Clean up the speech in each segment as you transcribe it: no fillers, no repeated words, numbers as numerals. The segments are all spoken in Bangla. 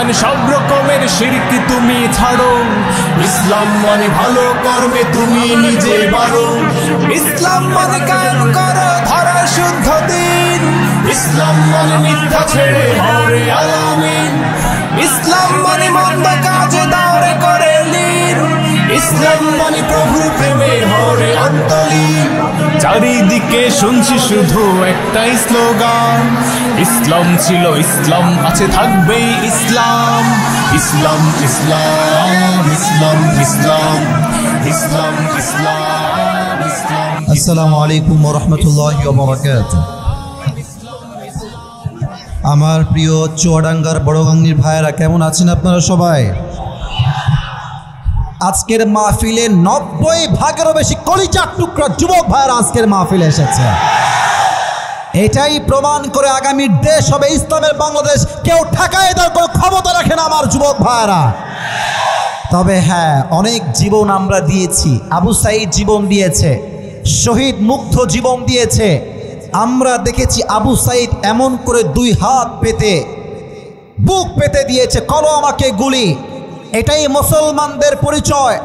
মানে সব রকমের শিরক তুমি ছাড়ো, ইসলাম মানে ভালো কর্মে তুমি নিজে বাড়ো, ইসলাম মানে কায়েম করো ধরা শুদ্ধ দিন, ইসলাম মানে মিথ্যা ছেড়ে হরে আলামিন, ইসলাম মানে মন্দ কাজে দাওরে করে লীন, ইসলাম মানে প্রভুর প্রেমে হরে অন্তলীন। চারিদিকে শুনছি শুধু একটাই স্লোগান, ইসলাম ছিল ইসলাম আছে থাকবেই ইসলাম, ইসলাম ইসলাম ইসলাম ইসলাম ইসলাম ইসলাম ইসলাম। আসসালামু আলাইকুম ওয়া রাহমাতুল্লাহি ওয়া বারাকাতুহু। আমার প্রিয় চুয়াডাঙ্গার বড়গাংনীর ভাইয়েরা কেমন আছেন আপনারা সবাই? আজকের মাহফিলে 90% বেশি কলিজার টুকরা যুবক ভাইয়েরা আজকের মাহফিলে এসেছে। এটাই প্রমাণ করে আগামীর দেশ হবে ইসলামের বাংলাদেশ। কেউ ঠেকায় দেওয়ার কোনো ক্ষমতা রাখে না আমার যুবক ভাইয়েরা। তবে হ্যাঁ, অনেক জীবন আমরা দিয়েছি। আবু সাঈদ জীবন দিয়েছে, শহীদ মুগ্ধ জীবন দিয়েছে। আমরা দেখেছি আবু সাঈদ এমন করে 2 হাত পেতে বুক পেতে দিয়েছে, করো আমাকে গুলি। এটাই মুসলমানদের পরিচয়।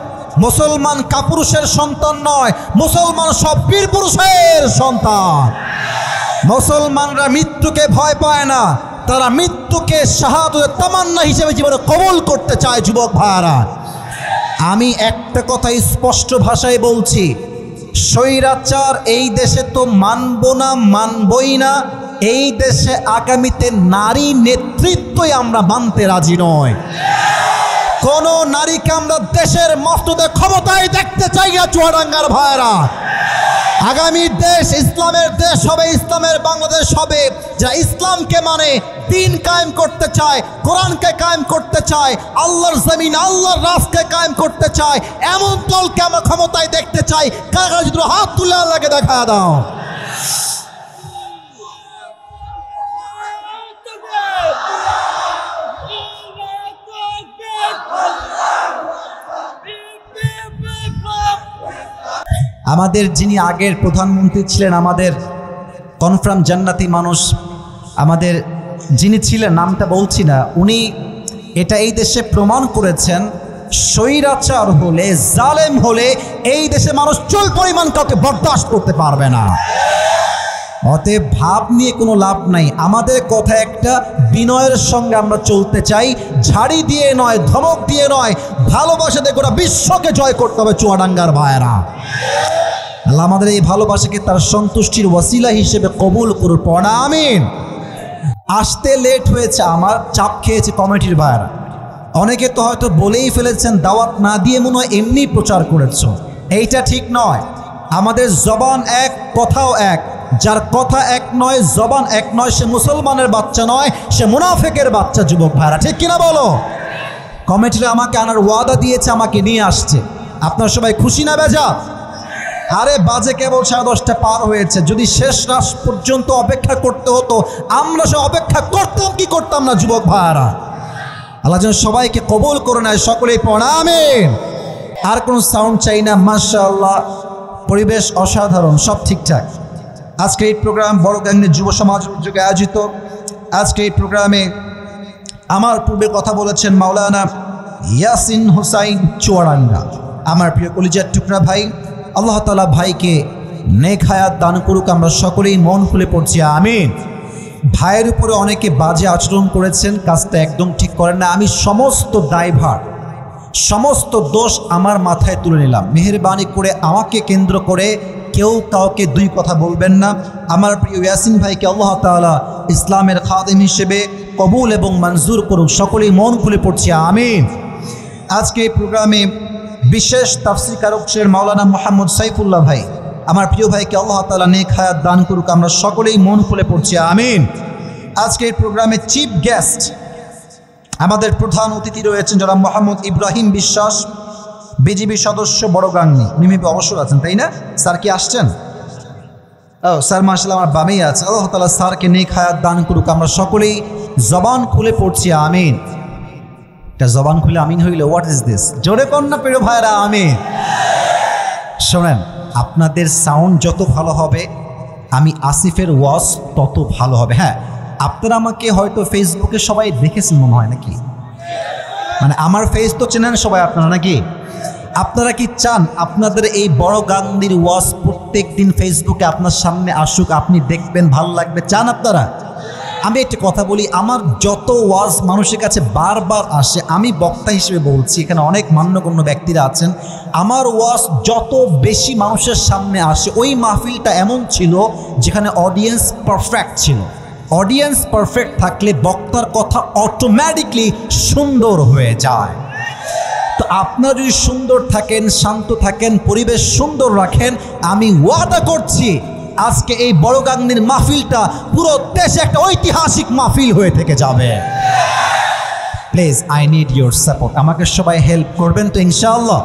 মুসলমান কাপুরুষের সন্তান নয়, মুসলমান সব বীর পুরুষের সন্তান। মুসলমানরা মৃত্যুকে ভয় পায় না, তারা মৃত্যুকে শাহাদাতের তামান্না হিসেবে জীবনে কবুল করতে চায়। যুবক ভাইরা, আমি একটা কথা স্পষ্ট ভাষায় বলছি, স্বৈরাচার এই দেশে তো মানব না, মানবই না। এই দেশে আগামীতে নারী নেতৃত্বই আমরা মানতে রাজি নয়। কোন নারীকে আমরা দেশের মস্তদে ক্ষমতায় দেখতে চাই না। চুয়াডাঙ্গার ভাইরা, আগামী দেশ ইসলামের দেশ হবে, ইসলামের বাংলাদেশ হবে। যারা ইসলামকে মানে, দ্বীন কায়েম করতে চায়, কোরআনকে কায়েম করতে চায়, আল্লাহর জমিন আল্লাহর রাজকে কায়েম করতে চায়, এমন দলকে আমরা ক্ষমতায় দেখতে চাই। কারা যদি হাত তুলে আল্লাহকে দেখা দাও। আমাদের যিনি আগের প্রধানমন্ত্রী ছিলেন, আমাদের কনফার্ম জান্নাতি মানুষ, আমাদের যিনি ছিলেন, নামটা বলছি না, উনি এটা এই দেশে প্রমাণ করেছেন, স্বৈরাচার হলে, জালেম হলে এই দেশে মানুষ চুল পরিমাণ কাউকে বরদাস্ত করতে পারবে না। অতএব ভাব নিয়ে কোনো লাভ নাই। আমাদের কথা একটা, বিনয়ের সঙ্গে আমরা চলতে চাই, ঝাড়ি দিয়ে নয়, ধমক দিয়ে নয়, ভালোবাসা দিয়ে গোটা বিশ্বকে জয় করতে হবে। চুয়াডাঙ্গার ভাইয়েরা, আল্লাহ আমাদের এই ভালোবাসাকে তার সন্তুষ্টির ওয়াসিলা হিসেবে কবুল করুন। পড়া আমিন। আসতে লেট হয়েছে, আমার চাপ খেয়েছে কমিটির ভাইয়েরা। অনেকে তো হয়তো বলেই ফেলেছেন, দাওয়াত না দিয়ে মনে হয় এমনি প্রচার করেছ। এইটা ঠিক নয়। আমাদের জবান এক, কথাও এক। যার কথা এক নয়, জবান এক নয়, সে মুসলমানের বাচ্চা নয়, সে মুনাফিকের বাচ্চা। যুবক ভাইরা, ঠিক কিনা বলো? কমিটিরা আমাকে আনার ওয়াদা দিয়েছে, আমাকে নিয়ে আসছে। আপনারা সবাই খুশি না বেজা? আরে বাজে কেবল 10:30 পার হয়েছে। যদি শেষ রাত পর্যন্ত অপেক্ষা করতে হতো, আমরা সব অপেক্ষা করতাম কি করতাম না? যুবক ভাইরা, আল্লাহ যেন সবাইকে কবুল করে নেয়। সকলেই পড়া আমিন। আর কোনো সাউন্ড চাই না। মাশাআল্লাহ, পরিবেশ অসাধারণ, সব ঠিকঠাক। আজকে এই প্রোগ্রাম বড়গাংনীর যুব সমাজ উদ্যোগে আয়োজিত। আজকে এই প্রোগ্রামে আমার পূর্বে কথা বলেছেন মাওলানা ইয়াসিন হুসাইন চুয়াডাঙ্গা, আমার প্রিয় কলিজার টুকরা ভাই। আল্লাহ তাআলা ভাইকে নেক হায়াত দান করুক। আমরা সকলেই মন খুলে পড়ছি আমিন। ভাইয়ের উপরে অনেকে বাজে আচরণ করেছেন, কাজটা একদম ঠিক করেন না। আমি সমস্ত দায়ভার, সমস্ত দোষ আমার মাথায় তুলে নিলাম। মেহেরবানি করে আমাকে কেন্দ্র করে কেউ কাউকে 2 কথা বলবেন না। আমার প্রিয় ইয়াসিন ভাইকে আল্লাহ তাআলা ইসলামের খাদেম হিসেবে কবুল এবং মঞ্জুর করুক। সকলেই মন খুলে পড়ছি আমিন। আজকে এই প্রোগ্রামে বিশেষ তাফসীর কারক শের মাওলানা মোহাম্মদ সাইফুল্লাহ ভাই, আমার প্রিয় ভাইকে আল্লাহ তাআলা নেক হায়াত দান করুক। আমরা সকলেই মন খুলে পড়ছি আমিন। আজকে এই প্রোগ্রামে চিফ গেস্ট, আমাদের প্রধান অতিথি রয়েছেন জনাব মোহাম্মদ ইব্রাহিম বিশ্বাস, বিজিবি সদস্য বড়গাংনী। উনি মেবি অবসর আছেন, তাই না? স্যার কি আসছেন? ও স্যার মাশাআল্লাহ আমার বামেই আছে। আল্লাহ তাআলা স্যারকে নেক হায়াত দান করুক। আমরা সকলেই জবান খুলে পড়ছি আমিন। এটা জবান খুলে আমিন হইলে হোয়াট ইজ দিস? জোরে কন্যা প্রিয় ভাইরা আমিন। শোনেন, আপনাদের সাউন্ড যত ভালো হবে, আমি আসিফের ওয়াজ তত ভালো হবে। হ্যাঁ, আপনারা আমাকে হয়তো ফেসবুকে সবাই দেখেছেন মনে হয়, নাকি? মানে আমার ফেস তো চেনেন সবাই আপনারা নাকি? আপনারা কি চান আপনাদের এই বড় গান্ধীর ওয়াজ প্রত্যেক দিন ফেসবুকে আপনার সামনে আসুক, আপনি দেখবেন, ভালো লাগবে? চান আপনারা? আমি একটা কথা বলি, আমার যত ওয়াজ মানুষের কাছে বারবার আসে, আমি বক্তা হিসেবে বলছি, এখানে অনেক মান্যগণ্য ব্যক্তিরা আছেন, আমার ওয়াজ যত বেশি মানুষের সামনে আসে, ওই মাহফিলটা এমন ছিল যেখানে অডিয়েন্স পারফেক্ট ছিল। অডিয়েন্স পারফেক্ট থাকলে বক্তার কথা অটোমেটিকলি সুন্দর হয়ে যায়। তো আপনারা যদি সুন্দর থাকেন, শান্ত থাকেন, পরিবেশ সুন্দর রাখেন, আমি ওয়াদা করছি আজকে এই বড় গান্ধীর মাহফিলটা পুরো দেশে একটা ঐতিহাসিক মাহফিল হয়ে থেকে যাবে। Please, I need your support. আমাকে সবাই হেল্প করবেন তো ইনশাআল্লাহ?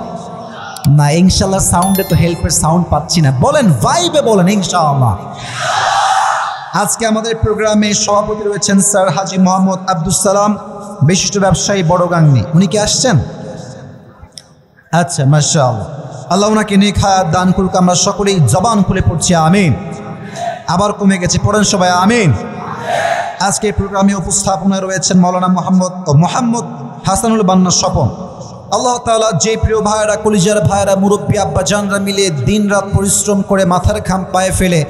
না, ইনশাআল্লাহ সাউন্ডে তো হেল্পের সাউন্ড পাচ্ছি না। বলেন, ভাইবে বলেন ইনশাআল্লাহ। আজকে আমাদের প্রোগ্রামে সভাপতি রয়েছেন স্যার হাজী মোহাম্মদ আব্দুল সালাম, বিশিষ্ট ব্যবসায়ী বড় গান্ধী। উনি কি আসছেন? আচ্ছা, মাশাআল্লাহ, আল্লাহ ওনাকে নেক হায়াত দান করুক। আমরা সকলেই জবান খুলে পড়ছি আমিন। আবার কমে গেছে, পড়েন সবাই আমিন। আজকে প্রোগ্রামে উপস্থাপনায় রয়েছেন মাওলানা মোহাম্মদ হাসানুল বান্না স্বপন। আল্লাহ তাআলা যে প্রিয় ভাইরা, কলিজার ভাইরা, মুরব্বী আব্বা জানরা মিলে দিন রাত পরিশ্রম করে মাথার ঘাম পায়ে ফেলে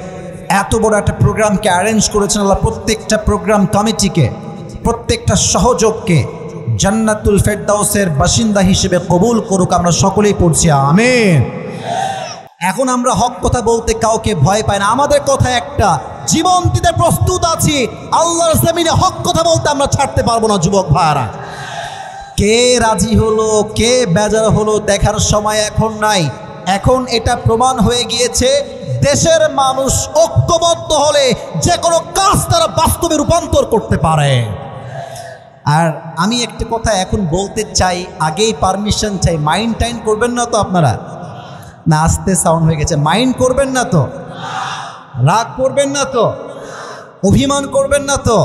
এত বড় একটা প্রোগ্রামকে অ্যারেঞ্জ করেছেন, আল্লাহ প্রত্যেকটা প্রোগ্রাম কমিটিকে, প্রত্যেকটা সহযোগকে জান্নাতুল ফেরদাউসের বাসিন্দা হিসেবে কবুল করুক। আমরা সকলেই পড়ছি আমিন। এখন আমরা হক কথা বলতে কাউকে ভয় পাই না। আমাদের কথা একটা, জীবন দিতে প্রস্তুত আছি। আল্লাহর জমিনে হক কথা বলতে আমরা ছাড়তে পারবো না। যুবক ভাইরা, কে রাজি হলো, কে বেজার হলো দেখার সময় এখন নাই। এখন এটা প্রমাণ হয়ে গিয়েছে, দেশের মানুষ ঐক্যবদ্ধ হলে যে কোনো কাজ তারা বাস্তবে রূপান্তর করতে পারে। আর আমি একটা কথা এখন বলতে চাই, আগেই পারমিশন চাই। মাইন্ড টাইন করবেন না তো আপনারা? না, আস্তে সাউন্ড হয়ে গেছে। মাইন্ড করবেন না তো? রাগ করবেন না তো? অভিমান করবেন না তো?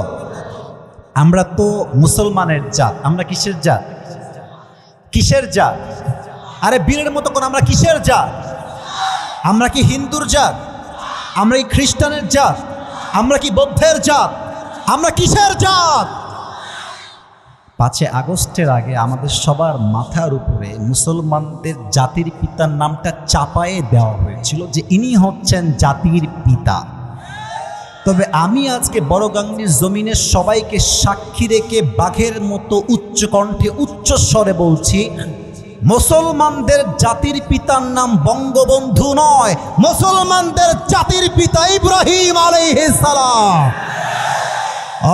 আমরা তো মুসলমানের জাত। আমরা কিসের জাত? কিসের জাত? আরে বীরের মতো কোন আমরা কিসের জাত? আমরা কি হিন্দুর জাত? আমরা কি খ্রিস্টানের জাত? আমরা কি বৌদ্ধের জাত? আমরা কিসের জাত? 5 আগস্টের আগে আমাদের সবার মাথার উপরে মুসলমানদের জাতির পিতার নামটা চাপায়ে দেওয়া হয়েছিল যে ইনি হচ্ছেন জাতির পিতা। তবে আমি আজকে বড় গান্ধীর জমিনে সবাইকে সাক্ষী রেখে বাঘের মতো উচ্চ কণ্ঠে উচ্চ স্বরে বলছি, মুসলমানদের জাতির পিতার নাম বঙ্গবন্ধু নয়, মুসলমানদের জাতির পিতা ইব্রাহিম আলাইহিস সালাম।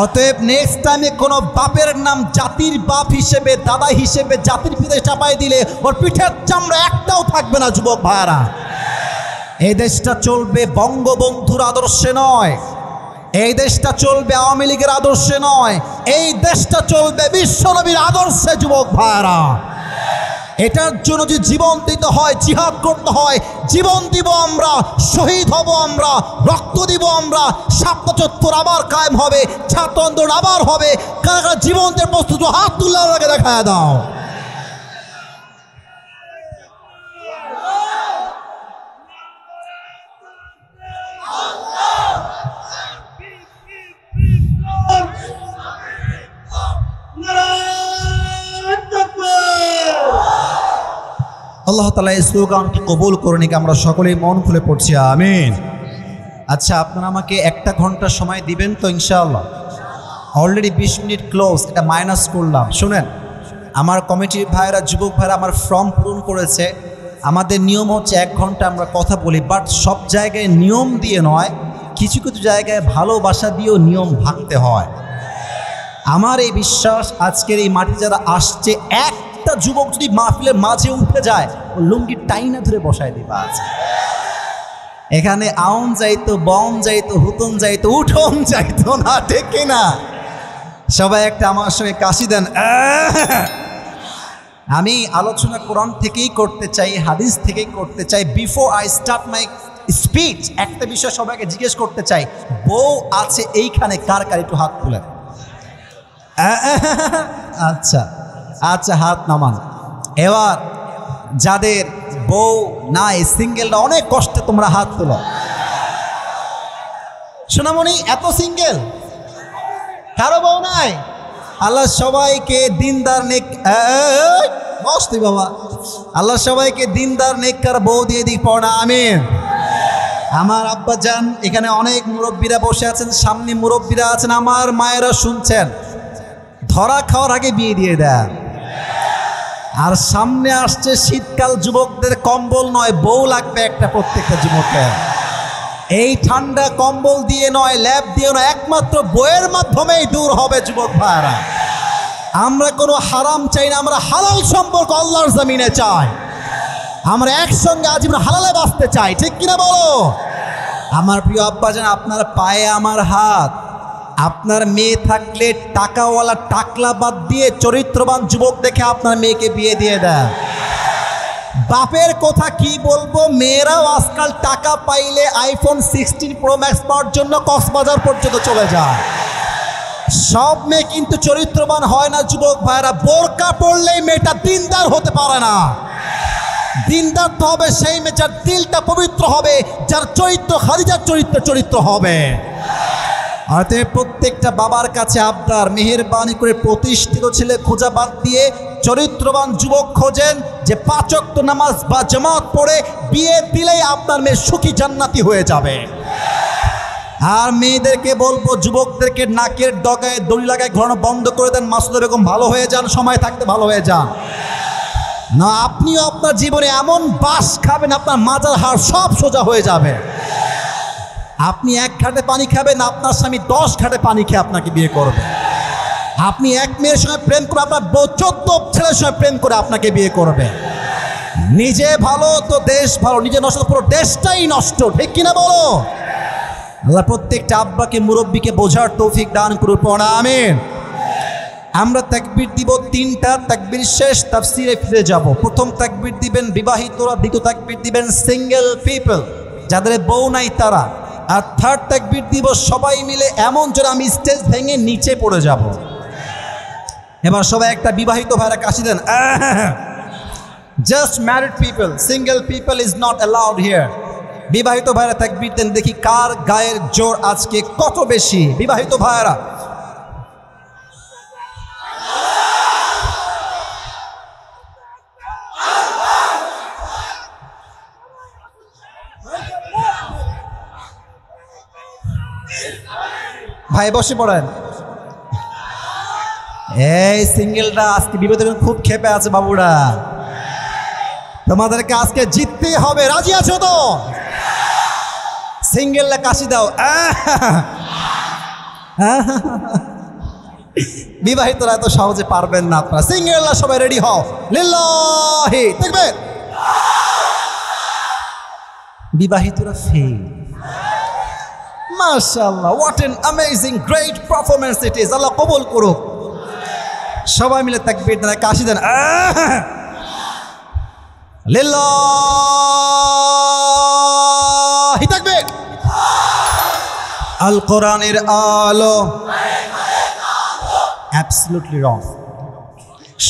অতএব নেক্সট টাইমে কোনো বাপের নাম জাতির বাপ হিসেবে, দাদা হিসেবে জাতির পিতা চাপাই দিলে ওর পিঠের চামড়া একটাও থাকবে না। যুবক ভাইরা, এই দেশটা চলবে বঙ্গবন্ধুর আদর্শে নয়, এই দেশটা চলবে আওয়ামী লীগের আদর্শে নয়, এই দেশটা চলবে বিশ্বনবীর আদর্শে। যুবক ভাইরা, এটার জন্য যে জীবন দিতে হয়, জিহাদ করতে হয়, জীবন দিব আমরা, শহীদ হব আমরা, রক্ত দিব আমরা। ৭৭ আবার কায়েম হবে, ছাত্র আন্দোলন আবার হবে। কারা কারা জীবন দিয়ে প্রস্তুত, হাত তুলে আগে দেখায় দাও। আল্লাহ তাআলা এই স্লোগানটি কবুল করে নিক। আমরা সকলেই মন খুলে পড়ছি আমিন। আচ্ছা, আপনারা আমাকে 1 ঘন্টা সময় দিবেন তো ইনশাআল্লাহ? অলরেডি 20 মিনিট ক্লোজ, এটা মাইনাস করলাম। শুনেন, আমার কমিটির ভাইরা, যুবক ভাইরা আমার ফর্ম পূরণ করেছে। আমাদের নিয়ম হচ্ছে 1 ঘন্টা আমরা কথা বলি, বাট সব জায়গায় নিয়ম দিয়ে নয়, কিছু কিছু জায়গায় ভালোবাসা দিয়েও নিয়ম ভাঙতে হয়। আমার এই বিশ্বাস, আজকের এই মাঠে যারা আসছে, একটা যুবক যদি মাহফিলের মাঝে উঠে যায়, ও লুঙ্গি টাইনা ধরে বসায় দিবা। আজকে এখানে আউন যাইতো, বম যাইতো, হুতন যাইতো, উঠন যাইতো না, ঠিক না? সবাই একটা আমার সঙ্গে কাশি দেন। আমি আলোচনা কোরআন থেকেই করতে চাই, হাদিস থেকেই করতে চাই। Before I start my speech, একটা বিষয় সবাইকে জিজ্ঞেস করতে চাই, বউ আছে এইখানে কার কার? একটু হাত তুলেন। আচ্ছা আচ্ছা, হাত নামান। এবার যাদের বউ নাই, সিঙ্গেলরা, অনেক কষ্টে তোমরা হাত তোলো। সোনামণি, এত সিঙ্গেল, কারো বউ নাই? আল্লাহ সবাইকে দিনদার নেক বসতি বাবা, আল্লাহ সবাইকে দিনদার নেককার বউ দিয়ে দিক পড়া আমিন। আমার আব্বা জান, এখানে অনেক মুরব্বীরা বসে আছেন, সামনে মুরব্বীরা আছেন, আমার মায়েরা শুনছেন, ধরা খাওয়ার আগে বিয়ে দিয়ে দেন। আর সামনে আসছে শীতকাল, যুবকদের কম্বল নয় বউ লাগবে একটা প্রত্যেকটা যুবকের। এই ঠান্ডা কম্বল দিয়ে নয়, ল্যাব দিয়ে নয়, একমাত্র বইয়ের মাধ্যমেই দূর হবে যুবক ভাইরা। আমরা কোনো হারাম চাই না, আমরা হালাল সম্পর্ক আল্লাহর জমিনে চাই। আমরা একসঙ্গে আজীবন হালালে বাঁচতে চাই, ঠিক কিনা বলো? আমার প্রিয় আব্বাজান, আপনার পায়ে আমার হাত। আপনার মেয়ে থাকলে টাকাওয়ালা টাকলা বাদ দিয়ে চরিত্রবান যুবক দেখে আপনার মেয়েকে বিয়ে দিয়ে দেন। বাপের কথা কি বলবো, মেয়েরাও আজকাল টাকা পাইলে আইফোন 16 প্রো ম্যাক্স পাওয়ার জন্য কক্সবাজার পর্যন্ত চলে যায়। সব মেয়ে কিন্তু চরিত্রবান হয় না যুবক ভাইরা। বোরকা পড়লেই মেয়েটা দিনদার হতে পারে না। দিনদার তো হবে সেই মেয়ে যার দিলটা পবিত্র হবে, যার চরিত্র খাদিজার চরিত্র হবে। আর প্রত্যেকটা বাবার কাছে আবদার, মেহেরবানি করে প্রতিষ্ঠিত ছেলে খোঁজা বাদ দিয়ে চরিত্রবান যুবক খোঁজেন, যে 5 ওয়াক্ত নামাজ বা জামাত পড়ে বিয়ে দিলেই আপনার মেয়ে সুখী জান্নাতি হয়ে যাবে। আর মেয়েদেরকে বলবো, যুবকদেরকে নাকের ডগায় দড়ি লাগায় ঘোরানো বন্ধ করে দেন। মাসুদা বেগম ভালো হয়ে যান, সময় থাকতে ভালো হয়ে যান না। আপনিও আপনার জীবনে এমন বাস খাবেন, আপনার মাজার হাড় সব সোজা হয়ে যাবে। আপনি 1 ঘাটে পানি খাবেন, আপনার স্বামী 10 ঘাটে পানি খেয়ে আপনাকে বিয়ে করবে। আপনি এক মেয়ের সঙ্গে প্রেম করে আপনার 14 ছেলের সঙ্গে প্রেম করে আপনাকে বিয়ে করবে। নিজে ভালো তো দেশ ভালো, নিজে নষ্ট পুরো দেশটাই নষ্ট, ঠিক কিনা বলো? আল্লাহ প্রত্যেকটা আব্বাকে মুরব্বীকে বোঝার তৌফিক দান করুন, পড়া আমিন। আমরা তাকবীর দিব 3টা, তাকবীর শেষ তাফসিরে ফিরে যাব। প্রথম তাকবীর দিবেন বিবাহিতরা, দ্বিতীয় তাকবীর দিবেন সিঙ্গেল পিপল, যাদের বউ নাই তারা, আর থার্ড তাকবীর দিব সবাই মিলে এমন যেন আমি স্টেজ ভেঙে নিচে পড়ে যাব। এবার সবাই একটা বিবাহিত ভাইরা কাশি দেন। Just married people, single people is not allowed here. বিবাহিত ভাইরা তাকবীর দেন, দেখি কার গায়ের জোর আজকে কত বেশি। বিবাহিত ভাইরা ভাই বসে পড়েন। এই সিঙ্গেলরা আজকে বিবাদের খুব ক্ষেপে আছে বাবুরা, তোমাদেরকে আজকে জিততেই হবে, রাজি আছো তো? সিঙ্গেলরা কাশি দাও। বিবাহিতরা এত সহজে পারবেন না আপনারা। সিঙ্গেলরা সবাই রেডি হও, লিল্লাহি তাকবীর। বিবাহিতরা ফেল। মাশাআল্লাহ, what an amazing great performance it is. Allah কবুল করুক। সবাই মিলে তাকবীর দেন, কাশি দেন। লিল্লাহি তাকবীর। আল কোরআনের আলো। Absolutely wrong.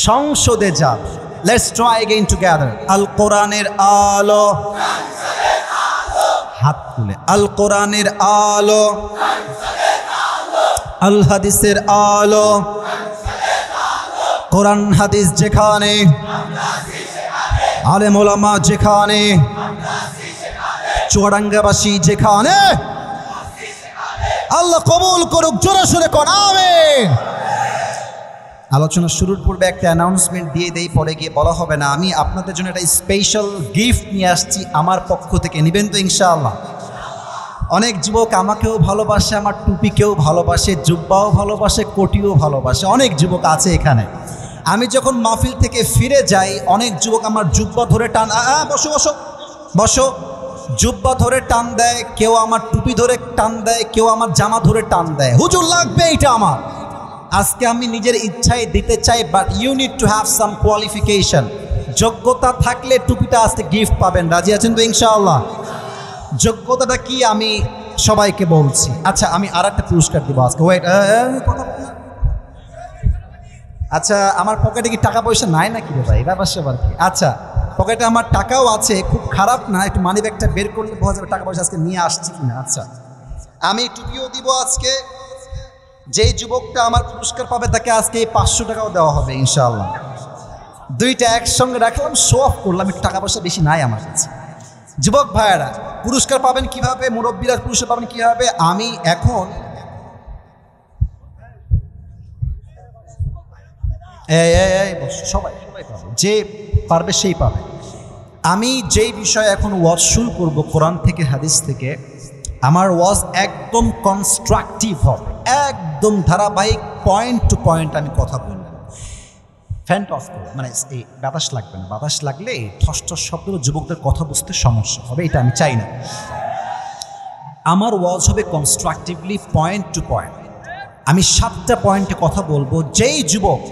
সংসদে যান। Let's try again together. আল কোরআনের আলো। হাত তুলে। আল কোরআনের আলো, আল হাদিসের আলো। কোরআন হাদিস যেখানে, আলেম ওলামা যেখানে, চুয়াডাঙ্গাবাসী যেখানে, আল্লাহ কবুল করুক। জোরে সোরে কোন আমিন। আলোচনা শুরুর পূর্বে একটা অ্যানাউন্সমেন্ট দিয়ে দেই, পরে গিয়ে বলা হবে না। আমি আপনাদের জন্য একটা স্পেশাল গিফট নিয়ে আসছি আমার পক্ষ থেকে, নেবেন তো ইনশাআল্লাহ? অনেক যুবক আমাকেও ভালোবাসে, আমার টুপিকেও ভালোবাসে, জুব্বাও ভালোবাসে, কোটিও ভালোবাসে। অনেক যুবক আছে এখানে। আমি যখন মাহফিল থেকে ফিরে যাই, অনেক যুবক আমার জুব্বা ধরে টান, বসো বসো বসো, জুব্বা ধরে টান দেয়, কেউ আমার টুপি ধরে টান দেয়, কেউ আমার জামা ধরে টান দেয়। হুজুর লাগবে এটা আমার। আজকে আমি নিজের ইচ্ছায় দিতে চাই, but you need to have some qualification. যোগ্যতা থাকলে টুপিটা আজকে গিফট পাবেন। রাজি আছেন তো ইনশাআল্লাহ? যোগ্যতাটা কি আমি সবাইকে বলছি। আচ্ছা, আমি আর একটা পুরস্কার দিব আজকে। ওয়েট, আচ্ছা, আমার পকেটে কি টাকা পয়সা নাই নাকি রে ভাই? ব্যাপার সেবার কি? আচ্ছা, পকেটে আমার টাকাও আছে, খুব খারাপ না। একটু মানি ব্যাগটা বের করলে বোঝা যাবে টাকা পয়সা আজকে নিয়ে আসছি কিনা। আচ্ছা, আমি টুপিও দিব আজকে, যেই যুবকটা আমার পুরস্কার পাবে তাকে আজকে এই 500 টাকাও দেওয়া হবে ইনশাআল্লাহ। দুইটা একসঙ্গে রাখলাম, শো অফ করলাম, একটু টাকা পয়সা বেশি নাই আমার কাছে। যুবক ভাইয়েরা পুরস্কার পাবেন কিভাবে, মুরব্বীরা পুরস্কার পাবেন কিভাবে? আমি এখন সবাই সবাই পাবে, যে পারবে সেই পাবে। আমি যেই বিষয়ে এখন ওয়াজ শুরু করবো কোরআন থেকে হাদিস থেকে, আমার ওয়াজ একদম কনস্ট্রাকটিভ হবে, একদম ধারাবাহিক, পয়েন্ট টু পয়েন্ট আমি কথা বলব। ফ্যানটা অফ করবো, মানে এই বাতাস লাগবে না, বাতাস লাগলে এই ঠস ঠস শব্দগুলো যুবকদের কথা বুঝতে সমস্যা হবে, এটা আমি চাই না। আমার ওয়াজ হবে কনস্ট্রাকটিভলি, পয়েন্ট টু পয়েন্ট। আমি 7টা পয়েন্টে কথা বলবো। যেই যুবক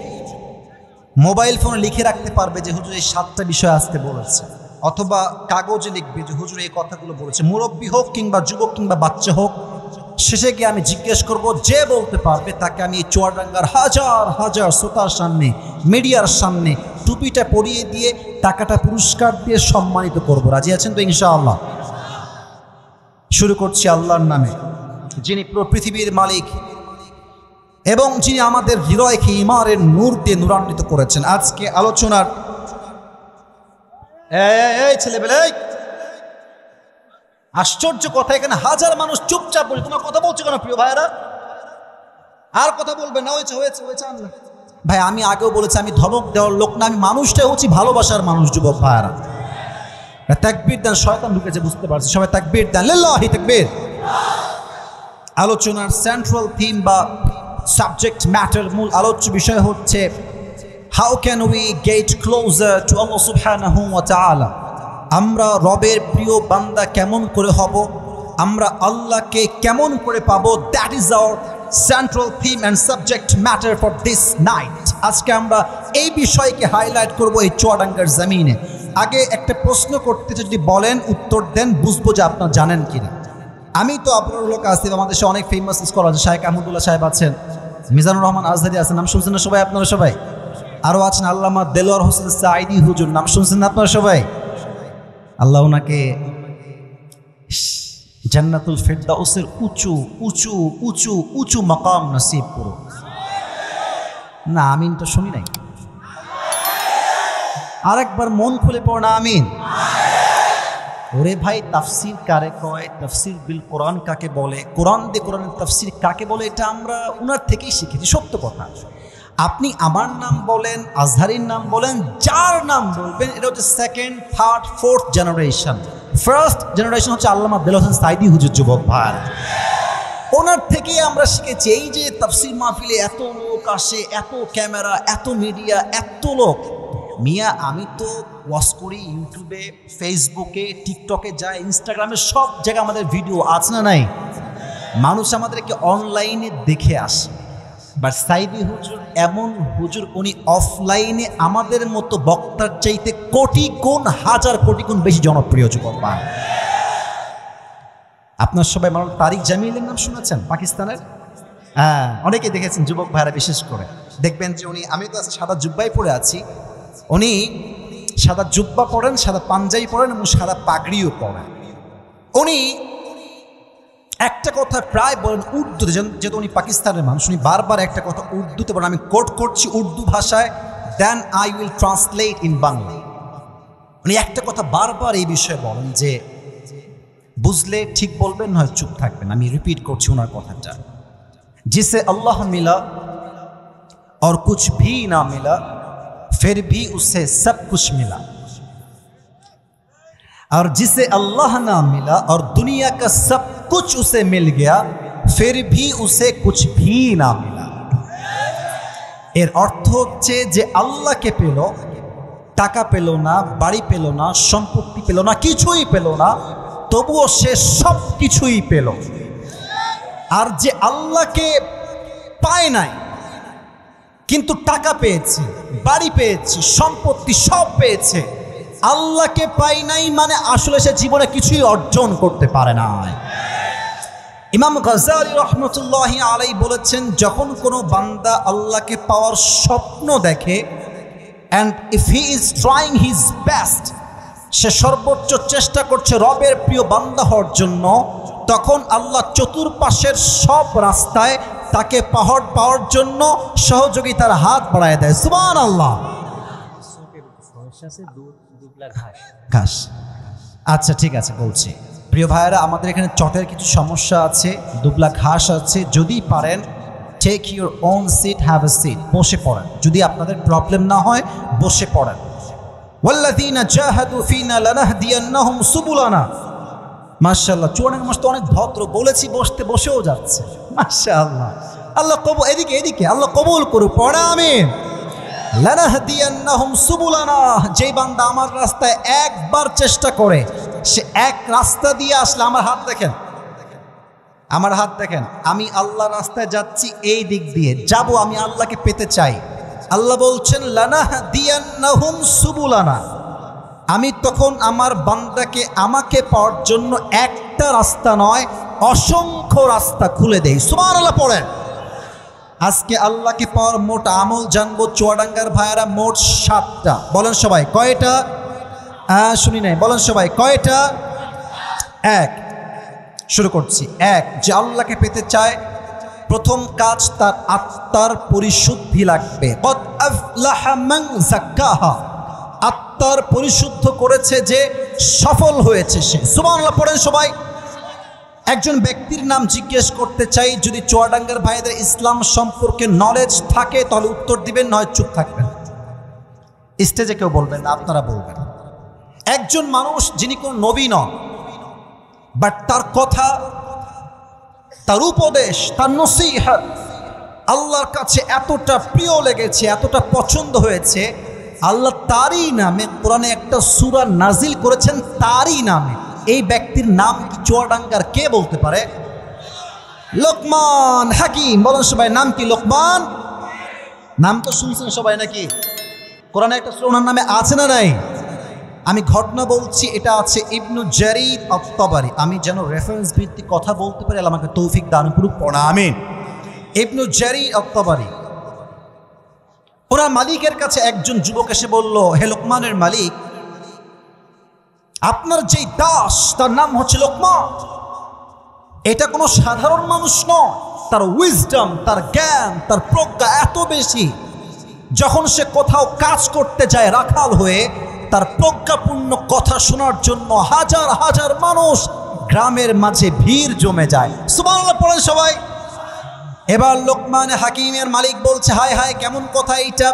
মোবাইল ফোনে লিখে রাখতে পারবে যে হুজুর এই 7টা বিষয় আসতে বলেছে, অথবা কাগজে লিখবে যে হুজুর এই কথাগুলো বলেছে, মুরব্বী হোক কিংবা যুবক কিংবা বাচ্চা হোক, শেষে গিয়ে আমি জিজ্ঞেস করব, যে বলতে পারবে তাকে আমি এই চুয়াডাঙ্গার হাজার হাজার শ্রোতার সামনে, মিডিয়ার সামনে টুপিটা পরিয়ে দিয়ে টাকাটা পুরস্কার দিয়ে সম্মানিত করব। রাজি আছেন তো ইনশাআল্লাহ? শুরু করছি আল্লাহর নামে, যিনি পুরো পৃথিবীর মালিক এবং যিনি আমাদের হৃদয়কে ঈমানের নূর দিয়ে নূরান্বিত করেছেন। আজকে আলোচনার এই ছেলেবেলে, আশ্চর্য কথা, এখানে হাজার মানুষ চুপচাপ বলে, তোমার কথা বলছো কেন প্রিয় ভাইয়েরা? আর কথা বলবে না, হয়েছে হয়েছে হয়েছে। ভাই আমি আগেও বলেছি আমি ধমক দেওয়ার লোক না, আমি মানুষটাই হচ্ছি ভালোবাসার মানুষ। যুবক ভাইয়েরা তাকবীর দেন, শয়তান ঢুকেছে বুঝতে পারছি, সবাই তাকবীর দেন, লিল্লাহি তাকবীর। আলোচনার সেন্ট্রাল থিম বা সাবজেক্ট ম্যাটার, মূল আলোচ্য বিষয় হচ্ছে how can we get closer to Allah সুবহানাহু ওয়া তাআলা। আমরা রবের প্রিয় বান্দা কেমন করে হব, আমরা আল্লাহকে কেমন করে পাবো, that is our central theme and subject matter for this night. আজকে আমরা এই বিষয়কে হাইলাইট করব এই চুয়াডাঙ্গার জমিনে। আগে একটা প্রশ্ন করতে যদি বলেন, উত্তর দেন, বুঝবো যে আপনারা জানেন কিনা। আমি তো আপনার লোক আসিফ, আমাদের দেশে অনেক ফেমাস স্কলার আছে, শায়েখ আহমদুল্লাহ সাহেব আছেন, মিজানুর রহমান আজহারি আছেন, নাম শুনছেন না সবাই আপনারা? সবাই আরও আছেন আল্লামা দেলোয়ার হোসেন সাঈদী হুজুর, নাম শুনছেন না আপনারা সবাই? আল্লাহ ওনাকে জান্নাতুল ফেরদাউসের উঁচু উঁচু উঁচু উঁচু মাকাম নসিব করো। না আমিন তো শুনি নাই, আরেকবার মন খুলে পড়ো না আমিন। ওরে ভাই, তাফসির কারে কয়, তাফসির বিল কোরআন কাকে বলে, কোরআন দিয়ে কোরআনের তাফসির কাকে বলে, এটা আমরা ওনার থেকেই শিখেছি। সত্য কথা, আপনি আমার নাম বলেন, আজহারির নাম বলেন, যার নাম বলবেন, এটা হচ্ছে second, third, fourth generation. First generation হচ্ছে আল্লামা দেলোয়ার হোসেন সাঈদী হুজুর। যুবক ভাই, ওনার থেকেই আমরা শিখেছি। এই যে তাফসির মাহফিলে এত লোক আসে, এত ক্যামেরা, এত মিডিয়া, এত লোক, মিয়া আমি তো ওয়াচ করি ইউটিউবে, ফেসবুকে, টিকটকে যায়, ইনস্টাগ্রামে, সব জায়গায় আমাদের ভিডিও আছে না নাই? মানুষ আমাদেরকে অনলাইনে দেখে আসে। বাট সাঈদী হুজুর এমন হুজুর, উনি অফলাইনে আমাদের মতো বক্তার চাইতে কোটি গুণ, হাজার কোটি গুণ বেশি জনপ্রিয়। যুবক ভাই, আপনার সবাই মানুষ তারিক জামিলের নাম শুনেছেন, পাকিস্তানের? হ্যাঁ, অনেকেই দেখেছেন, যুবক ভাইরা বিশেষ করে দেখবেন যে উনি, আমি তো আছি সাদা জুব্বাই পরে আছি, উনি সাদা জুব্বা পরেন, সাদা পাঞ্জাবি পরেন এবং সাদা পাগড়িও পরেন। উনি একটা কথা প্রায় বলেন উর্দুতে, যেহেতু উনি পাকিস্তানের মানুষ, উনি বারবার একটা কথা উর্দুতে বলেন। আমি কোট করছি উর্দু ভাষায়, then I will translate in Bangla. উনি একটা কথা বারবার এই বিষয়ে বলেন যে বুঝলে ঠিক বলবেন, নয় চুপ থাকবেন। আমি রিপিট করছি ওনার কথাটা, जिसे अल्लाह मिला और कुछ भी ना मिला फिर भी उसे सब कुछ मिला, और जिसे अल्लाह ना मिला और दुनिया का सब कुछ उसे मिल गया फिर भी उसे कुछ भी ना मिला। এর অর্থ হচ্ছে যে আল্লাহকে পেল, টাকা পেল না, বাড়ি পেল না, সম্পত্তি পেল না, কিছুই পেল না, তবুও সে সব কিছুই পেল। আর যে আল্লাহকে পায় নাই কিন্তু টাকা পেয়েছে, বাড়ি পেয়েছে, সম্পত্তি সব পেয়েছে, আল্লাহকে পাই নাই মানে আসলে সে জীবনে কিছুই অর্জন করতে পারে না। ইমাম গাজ্জালী রহমতুল্লাহি আলাইহি বলেছেন, যখন কোনো বান্দা আল্লাহকে পাওয়ার স্বপ্ন দেখে, and if he is trying his best, সে সর্বোচ্চ চেষ্টা করছে রবের প্রিয় বান্দা হওয়ার জন্য, তখন আল্লাহ চতুর্পাশের সব রাস্তায় তাকে পাহাড় পাওয়ার জন্য সহযোগিতার হাত বাড়ায় দেয়। সুবহানাল্লাহ। ঘাস, আচ্ছা ঠিক আছে বলছি। প্রিয় ভাইয়েরা, আমাদের এখানে চটের কিছু সমস্যা আছে, দুবলা ঘাস আছে। যদি পারেন take your own seat, have a seat, বসে পড়েন। যদি আপনাদের প্রবলেম না হয় বসে পড়েন। ওয়াল্লাযীনা জাহাদু ফীনা লানাহদিয়ান্নাহুম সুবুলানা। মাশাআল্লাহ, চুয়াডাঙ্গা মানুষ তো অনেক ভদ্র, বলেছি বসতে বসেও যাচ্ছে। মাশাআল্লাহ, আল্লাহ কবুল, এদিকে এদিকে, আল্লাহ কবুল করুক, পড়া আমিন। লানাহদিয়ান্নাহুম সুবুলানা, যেই বান্দা আমার রাস্তায় একবার চেষ্টা করে, সে এক রাস্তা দিয়ে আসলে, আমার হাত দেখেন, আমার হাত দেখেন, আমি আল্লাহ রাস্তায় যাচ্ছি, এই দিক দিয়ে যাব, আমি আল্লাহকে পেতে চাই। আল্লাহ বলছেন লানাহদিয়ান্নাহুম সুবুলানা, আমি তখন আমার বান্দাকে আমাকে পাওয়ার জন্য একটা রাস্তা নয় অসংখ্য রাস্তা খুলে দেই। সুবহানাল্লাহ পড়েন। আজকে আল্লাহকে পাওয়ার মোট আমল জানবো চুয়াডাঙ্গার ভাইয়েরা, মোট 7টা। বলেন সবাই কয়টা? শুনি নাই, বলেন সবাই কয়টা? 1। শুরু করছি। 1, যে আল্লাহকে পেতে চায়, প্রথম কাজ তার আত্মার পরিশুদ্ধি লাগবে। কদ আফলাহা মান যাক্কাহা, আত্মার পরিশুদ্ধ করেছে যে সফল হয়েছে সে। সুবহানাল্লাহ পড়েন সবাই। একজন ব্যক্তির নাম জিজ্ঞেস করতে চাই, যদি চুয়াডাঙ্গার ভাইদের ইসলাম সম্পর্কে নলেজ থাকে তাহলে উত্তর দিবেন, নয় চুপ থাকবেন। স্টেজে কেউ বলবেন না, আপনারা বলবেন। একজন মানুষ যিনি কোন নবী নন, বাট তার কথা, তার উপদেশ, তার নসিহত আল্লাহর কাছে এতটা প্রিয় লেগেছে, এতটা পছন্দ হয়েছে, আল্লাহ তারই নামে কোরআনে একটা সূরা নাজিল করেছেন, তারই নামে। এই ব্যক্তির নাম কি চুয়াডাঙ্গার কে বলতে পারে? লোকমান হাকিম। বলেন সবাই, নাম কি? লোকমান। নাম তো শুনছেন সবাই নাকি? কোরআনে একটা সূরার নামে আছে না নাই? আমি ঘটনা বলছি, এটা আছে ইবনু জারীর আত-তাবারি। আমি যেন রেফারেন্স ভিত্তিক কথা বলতে পারি, আল্লাহ আমাকে তৌফিক দান করুক, পড়া আমিন। ইবনু জারীর আত-তাবারি, ওনার মালিকের কাছে একজন যুবক এসে বলল, হে লোকমানের মালিক, আপনার যেই দাস তার নাম হচ্ছে লোকমান, এটা কোনো সাধারণ মানুষ নয়। তার উইজডম, তার জ্ঞান, তার প্রজ্ঞা এত বেশি, যখন সে কোথাও কাজ করতে যায় রাখাল হয়ে, তার প্রজ্ঞাপূর্ণ কথা শোনার জন্য হাজার হাজার মানুষ গ্রামের মাঝে ভিড় জমে যায়। সুবহানাল্লাহ পড়েন সবাই। এবার লোকমান হাকিমের মালিক বলছে, হায় হায়, কেমন কথা এইটা,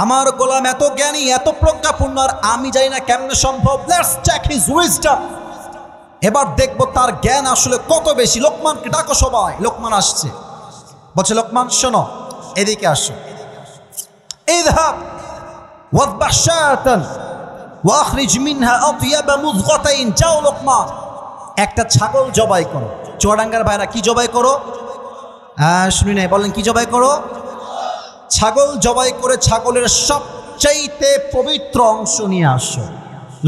আমার গোলাম এত জ্ঞানী, এত প্রজ্ঞাপূর্ণ, আর আমি জানি না কেমনে সম্ভব। লেটস চেক হিজ উইজডম, এবার দেখবো তার জ্ঞান আসলে কত বেশি। লোকমানকে ডাকো সবাই। লোকমান আসছে, বলছে, লোকমান শোনো, এদিকে আসো। ইযহাব ওয়াযবাহ শাতান ওয়া আখরিজ মিনহা আতয়াবা মুযগাতাইন, যাও লোকমান, একটা ছাগল জবাই করো। চুয়াডাঙ্গার ভাইরা, কি জবাই করো? শুনি নাই, বলেন কি জবাই করো? ছাগল জবাই করে ছাগলের সবচাইতে পবিত্র অংশ নিয়ে আসো।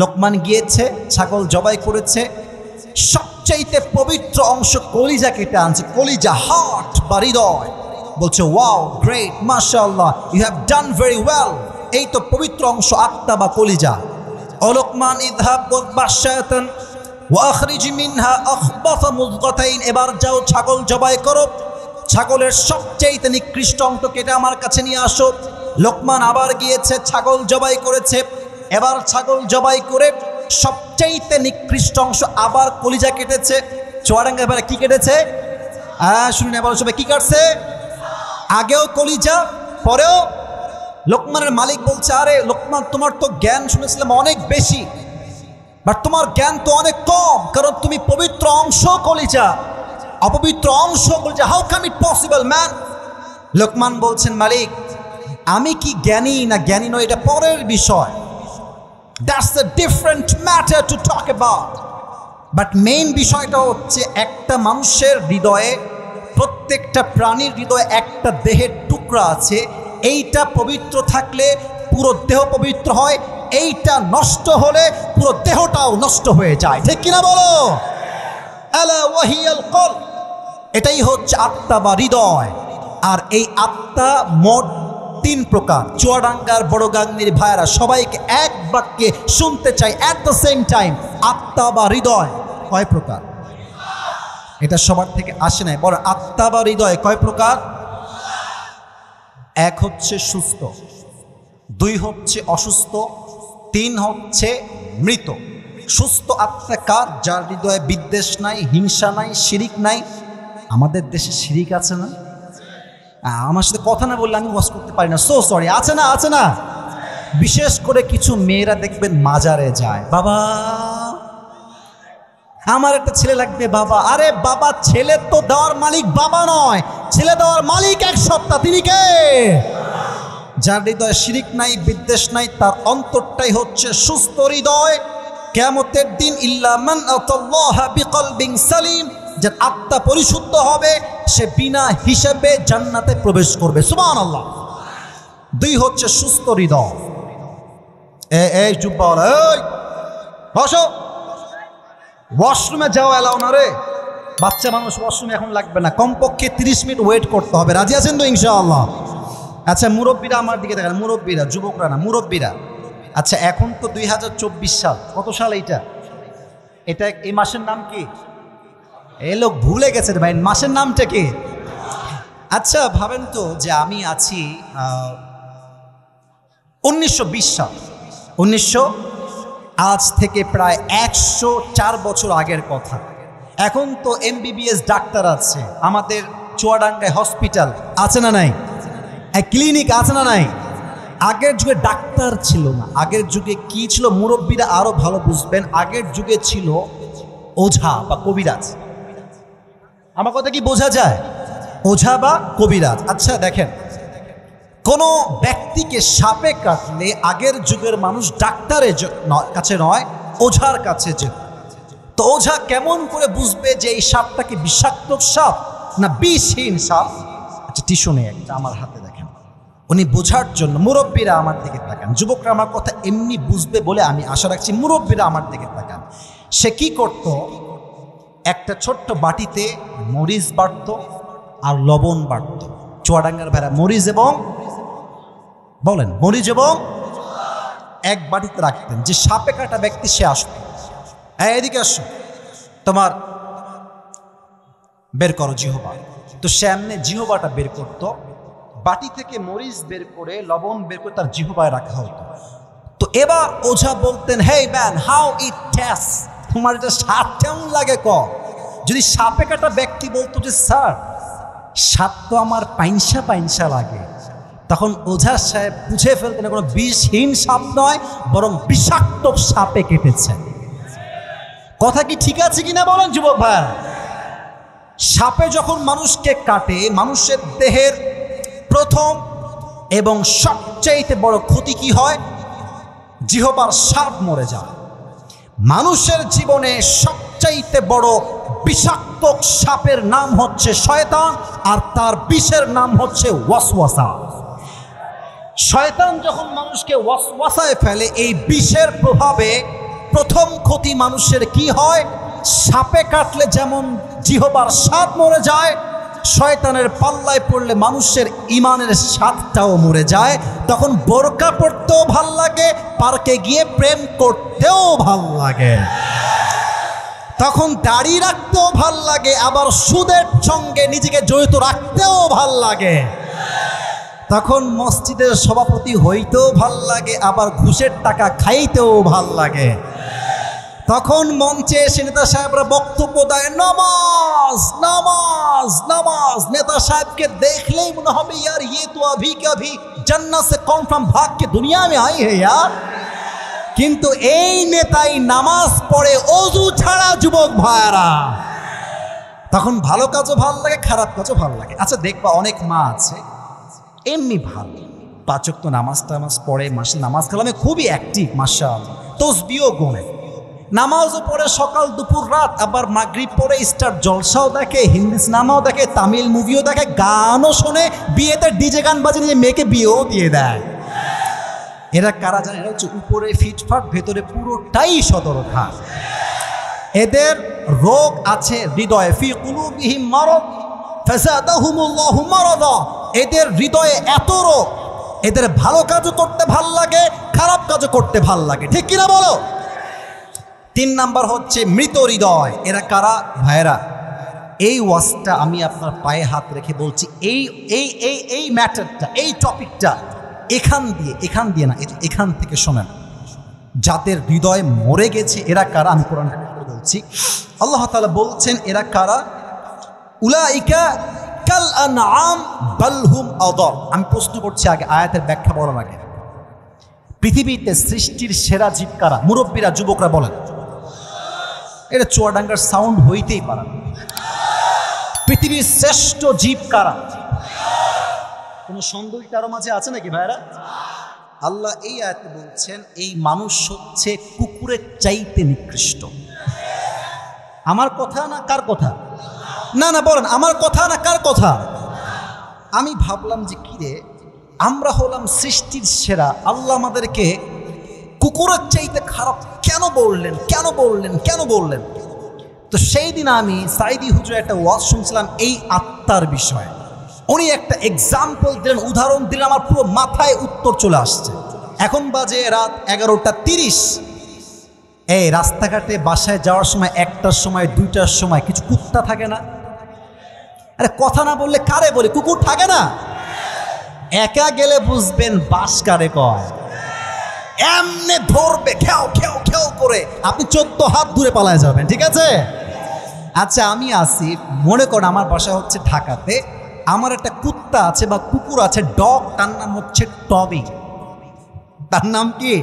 লোকমান গিয়েছে, ছাগল জবাই করেছে, সবচাইতে পবিত্র অংশ কলিজা কেটে আনছে। কলিজা, হার্ট বা হৃদয়। বলছে, ওয়াও, গ্রেট, মাশাআল্লাহ, you have done very well. এই তো পবিত্র অংশ, আত্মা বা কলিজা। ও লোকমান, ইযহাব ওয়াযবাহ শাতান ওয়া আখরিজ মিনহা আখবাথা মুযগাতাইন, এবার যাও ছাগল জবাই করো, ছাগলের সবচেয়ে নিকৃষ্ট অংশ কেটে আমার কাছে নিয়ে আসো। লোকমান আবার গিয়েছে, ছাগল জবাই করেছে, এবার ছাগল জবাই করে সবচেয়ে নিকৃষ্ট অংশ আবার কলিজা কেটেছে। চুয়াডাঙ্গা এবার কি কেটেছে? শুনুন, এবার সবাই কি কাটছে? আগেও কলিজা, পরেও। লোকমানের মালিক বলছে, আরে লোকমান, তোমার তো জ্ঞান শুনেছিলাম অনেক বেশি, বাট তোমার জ্ঞান তো অনেক কম, কারণ তুমি পবিত্র অংশ কলিজা, অপবিত্র অংশ কলিজা, how come it possible man? Luqman বলছেন, মালিক, আমি কি জ্ঞানী না জ্ঞানী নয় এটা পরের বিষয়, that's a different matter to talk about. But main বিষয়টা হচ্ছে, একটা মানুষের হৃদয়ে, প্রত্যেকটা প্রাণীর হৃদয়ে একটা দেহের টুকরা আছে, এইটা পবিত্র থাকলে পুরো দেহ পবিত্র হয়, এইটা নষ্ট হলে পুরো দেহটাও নষ্ট হয়ে যায়। ঠিক কিনা বলো? আলা ওয়াহিয়াল কলব, এটাই হচ্ছে আত্মা বা হৃদয়। আর এই আত্মা মোট 3 প্রকার। চুয়াডাঙ্গার বড়গাংনির ভাইয়েরা, সবাইকে এক বাক্যে শুনতে চাই, অ্যাট দ্য সেম টাইম, আত্মা বা হৃদয় কয় প্রকার? এটা সবার থেকে আসে নাই। বড় আত্মা বা হৃদয় কয় প্রকার? এক হচ্ছে সুস্থ, দুই হচ্ছে অসুস্থ, তিন হচ্ছে মৃত। সুস্থ আত্মা কার? যার হৃদয়ে বিদ্বেষ নাই, হিংসা নাই, শিরিক নাই। আমাদের দেশে শিরিক আছে না? আমার সাথে কথা না বললে আমি ওয়াজ করতে পারি না, সো সরি। আছে না? আছে না? বিশেষ করে কিছু মেয়েরা দেখবেন মাজারে যায়, বাবা আমার একটা ছেলে লাগবে বাবা। আরে বাবা, ছেলে তো দেওয়ার মালিক বাবা নয়, ছেলে দেওয়ার মালিক এক সত্তা, তিনি কে? যার হৃদয়ে শিরিক নাই, বিদ্বেষ নাই, তার অন্তরটাই হচ্ছে সুস্থ হৃদয়। কিয়ামতের দিন ইল্লা মান আতাল্লাহা বিকলবিন সালিম, যার আত্মা পরিশুদ্ধ হবে সে বিনা হিসেবে জান্নাতে প্রবেশ করবে, সুবহানাল্লাহ। দুই হচ্ছে সুস্থ হৃদয়। এই জুব্বাওয়ালা, এই বসো, ওয়াশরুমে যাও, এলাও না রে। বাচ্চা মানুষ ওয়াশরুমে এখন লাগবে না, কমপক্ষে 30 মিনিট ওয়েট করতে হবে। রাজি আছেন তো ইনশাআল্লাহ? আচ্ছা, মুরব্বীরা আমার দিকে দেখেন, মুরব্বীরা, যুবকরা না, মুরব্বীরা। আচ্ছা, এখন তো 2024 সাল, কত সাল এইটা? এটা এই মাসের নাম কি? এই লোক ভুলে গেছে ভাই, মাসের নামটা কি? আচ্ছা ভাবেন তো যে আমি আছি 1920 সাল, 1900, আজ থেকে প্রায় 104 বছর আগের কথা। এখন তো MBBS ডাক্তার আছে, আমাদের চুয়াডাঙ্গায় হসপিটাল আছে না নাই? ক্লিনিক আছে না নাই? আগের যুগে ডাক্তার ছিল না। আগের যুগে কি ছিল? মুরব্বীরা আরো ভালো বুঝবেন। আগের যুগে ছিল ওঝা বা কবিরাজ। আমার কথা কি বোঝা যায়? ওঝা বা কবিরাজ। আচ্ছা দেখেন, কোনো ব্যক্তিকে সাপে কাটলে আগের যুগের মানুষ ডাক্তারের কাছে নয়, ওঝার কাছে যেত। তো ওঝা কেমন করে বুঝবে যে এই সাপটা কি বিষাক্ত সাপ না বিষহীন সাপ? আচ্ছা, টিস্যু নেই একটা আমার হাতে, দেখেন। উনি বোঝার জন্য, মুরব্বীরা আমার দিকে তাকান, যুবকরা আমার কথা এমনি বুঝবে বলে আমি আশা রাখছি, মুরব্বীরা আমার দিকে তাকান। সে কি করত? একটা ছোট্ট বাটিতে মরিচ বাটত আর লবণ বাটত। চুয়াডাঙ্গার ভেড়া মরিচ এবং বলেন মরিচ এবং এক বাটিতে রাখতেন। যে সাপে কাটা ব্যক্তি সে আসত, এদিকে আসো, তোমার বের করো জিহবা। তো সে এমনি জিহবাটা বের করত, বাটি থেকে মরিচ বের করে লবণ বের করে তার জিহবায় রাখা হতো। তো এবার ওঝা বলতেন, hey man, how it taste, তোমার এটা স্বাদ কেমন লাগে ক? যদি সাপে কাটা ব্যক্তি বলতো যে স্যার স্বাদ তো আমার পাইনসা পাইনসা লাগে, তখন ওঝা সাহেব বুঝে ফেলতেন কোনো বিষহীন সাপ নয়, বরং বিষাক্ত সাপে কেটেছে। কথা কি ঠিক আছে কিনা বলেন যুবক ভাই? সাপে যখন মানুষকে কাটে, মানুষের দেহের প্রথম এবং সবচাইতে বড় ক্ষতি কি হয়? জিহবার স্বাদ মরে যায়। মানুষের জীবনে সবচাইতে বড় বিষাক্ত সাপের নাম হচ্ছে শয়তান, আর তার বিষের নাম হচ্ছে ওয়াসওয়াসা। শয়তান যখন মানুষকে ওয়াসওয়াসায় ফেলে, এই বিষের প্রভাবে প্রথম ক্ষতি মানুষের কি হয়? সাপে কাটলে যেমন জিহবার স্বাদ মরে যায়, শয়তানের পাল্লায় পড়লে মানুষের ইমানের স্বাদটাও মরে যায়। তখন বোরকা পড়তেও ভাল লাগে, পার্কে গিয়ে প্রেম করতেও ভাল লাগে, তখন দাড়ি রাখতেও ভাল লাগে, আবার সুদের সঙ্গে নিজেকে জড়িত রাখতেও ভাল লাগে, তখন মসজিদের সভাপতি হইতেও ভাল লাগে, আবার ঘুষের টাকা খাইতেও ভাল লাগে। তখন মঞ্চে এসে নেতা সাহেবরা বক্তব্য দেয়, নামাজ নামাজ নামাজ। নেতা সাহেবকে দেখলেই মনে হবে ইয়ার ইয়ে তো अभी के अभी जन्नत से कन्फर्म भाग के दुनिया में आई है यार। কিন্তু এই নেতাই নামাজ পড়ে ওযু ছাড়া, যুবক ভাইরা। তখন ভালো কাজও ভালো লাগে, খারাপ কাজও ভালো লাগে। আচ্ছা দেখবা অনেক মা আছে এমনি ভালো, 5 ওয়াক্ত নামাজ পড়ে, মাসে নামাজ কালামে খুবই অ্যাক্টিভ, মাশাআল্লাহ, তসবিহও গোনে, নামাজও পড়ে সকাল দুপুর রাত, আবার মাগরিব পড়ে স্টার জলসাও দেখে, হিন্দি সিনেমাও দেখে, তামিল মুভিও দেখে, গানও শোনে, বিয়েতে ডিজে গান বাজে নিয়ে মেয়েকে বিয়েও দিয়ে দেয়। এরা কারা জানে? এরা হচ্ছে উপরে ফিটফাট, ভেতরে পুরোটাই সতর্কতা। এদের রোগ আছে হৃদয়ে, ফি কুলুবিহিম মারাদ ফাযাদাহুমুল্লাহু মারাদা। এদের হৃদয়ে এত রোগ, এদের ভালো কাজও করতে ভাল লাগে, খারাপ কাজও করতে ভাল লাগে, ঠিক কিনা বলো? 3 নাম্বার হচ্ছে মৃত হৃদয়। এরা কারা ভাইরা? এই ওয়াজটা আমি আপনার পায়ে হাত রেখে বলছি, এই এই এই এই ম্যাটারটা, এই টপিকটা এখান দিয়ে না, এখান থেকে শোনেন। যাদের হৃদয় মরে গেছে এরা কারা, আমি কোরআন বলছি। আল্লাহ তাআলা বলছেন এরা কারা, উলাইকা কাল আনআম বাল হুম আদাল। আমি প্রশ্ন করছি আগে আয়াতের ব্যাখ্যা বলার আগে, পৃথিবীতে সৃষ্টির সেরা জীব কারা? মুরব্বীরা, যুবকরা বলেন। এটা চুয়াডাঙ্গার সাউন্ড হইতেই পারে। পৃথিবীর শ্রেষ্ঠ জীব কারা? কোন সন্দেহ কারো মাঝে আছে নাকি ভাইরা? আল্লাহ এই আয়াতে বলছেন এই মানুষ হচ্ছে কুকুরের চাইতে নিকৃষ্ট। আমার কথা না কার কথা? না না বলেন, আমার কথা না কার কথা? আমি ভাবলাম যে কিরে, আমরা হলাম সৃষ্টির সেরা, আল্লাহ আমাদেরকে কুকুরের চাইতে খারাপ কেন বললেন, কেন বললেন, কেন বললেন? তো সেই দিন আমি সাইদি হুজুরের একটা ওয়াজ শুনছিলাম এই আত্মার বিষয়ে। উনি একটা এক্সাম্পল দিলেন, উদাহরণ দিলেন, আমার পুরো মাথায় উত্তর চলে আসছে। এখন বাজে রাত 11:30। এই রাস্তাঘাটে বাসায় যাওয়ার সময় 1টার সময় 2টার সময় কিছু কুত্তা থাকে না? আরে কথা না বললে কারে বলে? কুকুর থাকে না? একা গেলে বুঝবেন বাস কারে কয়। এমনে ধরবে খেও খেও খেও করে, আপনি 14 হাত দূরে পালায় যাবেন, ঠিক আছে? আচ্ছা আমি আসি, মনে করেন আমার বাসা হচ্ছে ঢাকাতে, আমার একটা কুত্তা আছে বা কুকুর আছে, ডগ, তার নাম হচ্ছে টবি। তার নাম কি?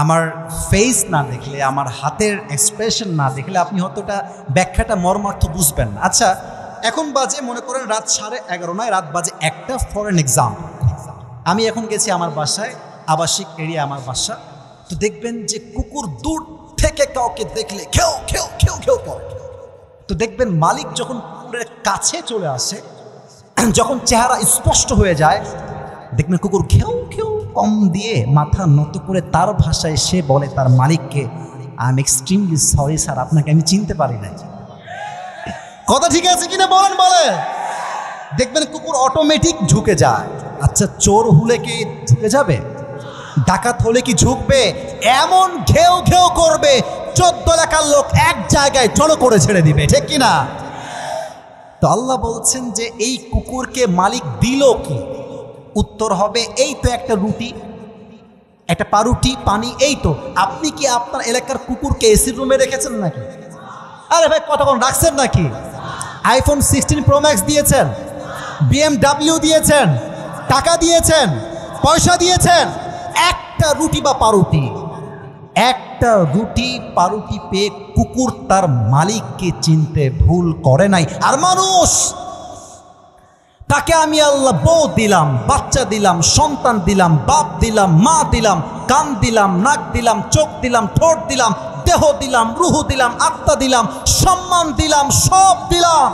আমার ফেস না দেখলে, আমার হাতের এক্সপ্রেশন না দেখলে আপনি হয়তো ব্যাখ্যাটা মর্মার্থ বুঝবেন না। আচ্ছা এখন বাজে মনে করেন রাত 11:30 নয়, রাত বাজে 1টা। ফর এন এক্সাম্পল, আমি এখন গেছি আমার বাসায়, আবাসিক এরিয়া আমার বাসা। তো দেখবেন যে কুকুর দূর থেকে কাউকে দেখলে খেও খেও খেও খেও করে। তো দেখবেন মালিক যখন কুকুরের কাছে চলে আসে, যখন চেহারা স্পষ্ট হয়ে যায়, দেখবেন কুকুর খেও খেও কম দিয়ে মাথা নত করে তার ভাষায় সে বলে তার মালিককে, I am extremely sorry sir, আপনাকে আমি চিনতে পারি নাই। কথা ঠিক আছে কিনা বলেন? বলে দেখবেন কুকুর অটোমেটিক ঝুঁকে যায়। আচ্ছা চোর হলে কি ঝুঁকে যাবে? ডাকাত হলে কি ঝুঁকবে? এমন ঘেউ ঘেউ করবে 14 এলাকার লোক এক জায়গায় চলো করে ছেড়ে দিবে, ঠিক কিনা? তো আল্লাহ বলছেন যে এই কুকুরকে মালিক দিল কি? উত্তর হবে এই তো একটা রুটি, একটা পাউরুটি, পানি, এই তো। আপনি কি আপনার এলাকার কুকুরকে এসির রুমে রেখেছেন নাকি? আরে ভাই কতক্ষণ রাখছেন নাকি? আইফোন 16 প্রো ম্যাক্স দিয়েছেন, BMW দিয়েছেন, টাকা দিয়েছেন, পয়সা দিয়েছেন, একটা রুটি বা পাউরুটি, একটা রুটি পাউরুটি পেয়ে কুকুর তার মালিককে চিনতে ভুল করে নাই। আর মানুষ, তাকে আমি আল্লাহ বউ দিলাম, বাচ্চা দিলাম, সন্তান দিলাম, বাপ দিলাম, মা দিলাম, কান দিলাম, নাক দিলাম, চোখ দিলাম, ঠোঁট দিলাম, দেহ দিলাম, রুহু দিলাম, আত্মা দিলাম, সম্মান দিলাম, সব দিলাম।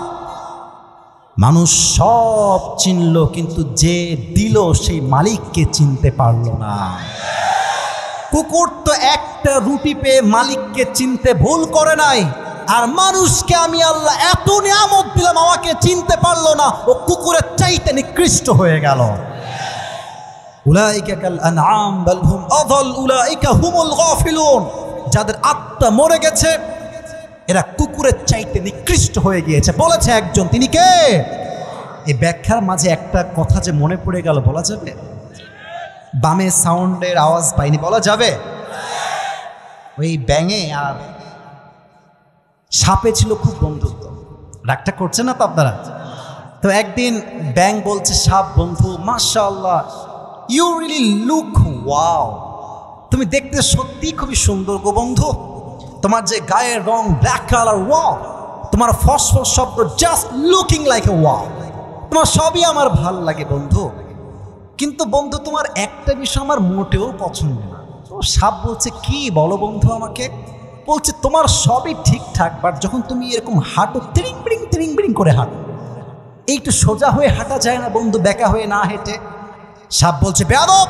মানুষ সব চিনল, কিন্তু যে দিল সেই মালিককে চিনতে পারল না। কুকুর তো একটা রুটি পেয়ে মালিককে চিনতে ভুল করে নাই, আর মানুষকে আমি আল্লাহ এত নিয়ামত দিলাম, আমাকে চিনতে পারলো না, ও কুকুরের চাইতে নিকৃষ্ট হয়ে গেল। উলাইকা কাল আনআম বাল হুম আযাল উলাইকা হুমুল গাফিলুন। যাদের আত্মা মরে গেছে এরা কুকুরের চাইতে নিকৃষ্ট হয়ে গিয়েছে, বলেছে একজন। তিনি কে? এই ব্যাখ্যার মাঝে একটা কথা যে মনে পড়ে গেল, বলা যাবে? বামে সাউন্ডের আওয়াজ পাইনি, বলা যাবে? ওই ব্যাঙে আর সাপে ছিল খুব বন্ধুত্ব। রাগটা করছেন না তো আপনারা? তো একদিন ব্যাঙ বলছে সাপ, বন্ধু মাশাআল্লাহ, ইউ রিয়েলি লুক ওয়াও, তুমি দেখতে সত্যি খুবই সুন্দর গো বন্ধু, তোমার যে গায়ের রং ব্ল্যাক কালার, ওয়াও, তোমার ফসফস শব্দ just looking like a wow, তোমার সবই আমার ভাল লাগে বন্ধু, কিন্তু বন্ধু তোমার একটা বিষয় আমার মোটেও পছন্দ না। তো সাপ বলছে কি বলো বন্ধু আমাকে? বলছে তোমার সবই ঠিকঠাক, বাট যখন তুমি এরকম হাঁটো, তিরিং বিরিং করে হাঁটো, এইটু সোজা হয়ে হাঁটা যায় না বন্ধু, বেঁকা হয়ে না হেঁটে। সাপ বলছে বেয়াদব,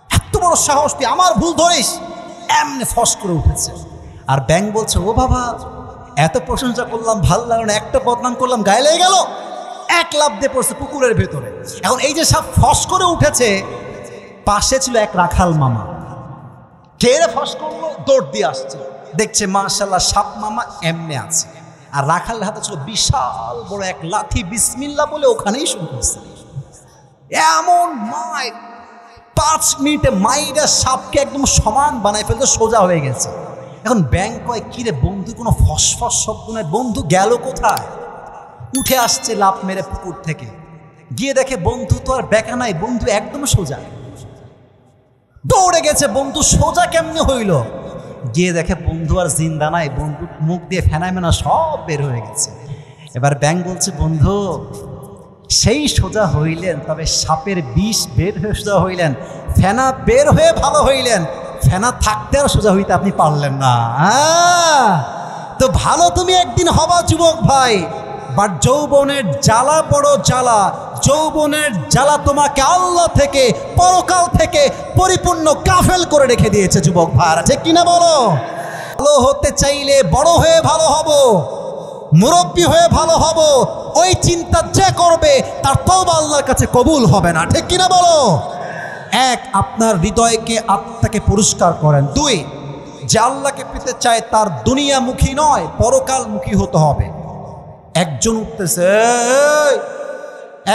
এত বড় সাহস, তুই আমার ভুল ধরিস? এমনি ফস করে উঠেছে। আর ব্যাঙ বলছে ও বাবা, এত প্রশংসা করলাম, ভাল লাগলো না, একটা বদনাম করলাম, গায়ে লেগে গেল, এক লাফ দিয়ে পড়ছে পুকুরের ভেতরে। এখন এই যে সাপ ফস করে উঠেছে, পাশে ছিল এক রাখাল মামা, কে রে ফস করলো, দৌড় দিয়ে আসছে, দেখছে মাশাআল্লাহ সাপ মামা এমনি আছে, আর রাখালের হাতে ছিল বিশাল বড় এক লাঠি, বিসমিল্লাহ বলে ওখানেই শুরু করছে। এমন মাইর, 5 মিনিটে মাইরা সাপকে একদম সমান বানায় ফেলতে সোজা হয়ে গেছে। এখন ব্যাং কয়, কিরে বন্ধু কোনো ফসফস শব্দ নয়, বন্ধু গেল কোথায়? উঠে আসছে লাফ মেরে পুকুর থেকে, গিয়ে দেখে বন্ধু তো আর বেঁকা নাই, বন্ধু একদম সোজা। দৌড়ে গেছে, বন্ধু সোজা কেমনে হইল? গিয়ে দেখে বন্ধু আর জিন্দা নাই, বন্ধু মুখ দিয়ে ফেনায় মেনা সব বের হয়ে গেছে। এবার ব্যাং বলছে, বন্ধু সেই সোজা হইলেন, তবে সাপের বিষ বের হয়ে সোজা হইলেন, ফেনা বের হয়ে ভালো হইলেন, ফেনা থাকতে আর সোজা হইতে আপনি পারলেন না। তো ভালো তুমি একদিন হবা যুবক ভাই, বাট যৌবনের জ্বালা বড় জ্বালা। যৌবনের জ্বালা তোমাকে আল্লাহ থেকে, পরকাল থেকে পরিপূর্ণ গাফেল করে রেখে দিয়েছে যুবক ভাইরা, ঠিক কিনা বলো? ভালো হতে চাইলে বড় হয়ে ভালো হব, মুরব্বী হয়ে ভালো হব, ওই চিন্তা যে করবে তার তওবা আল্লাহর কাছে কবুল হবে না, ঠিক কিনা বলো? এক, আপনার হৃদয়কে, আত্মাকে পরিষ্কার করেন। 2, যে আল্লাহকে পেতে চায় তার দুনিয়ামুখী নয়, পরকালমুখী হতে হবে। একজন উঠতেছে,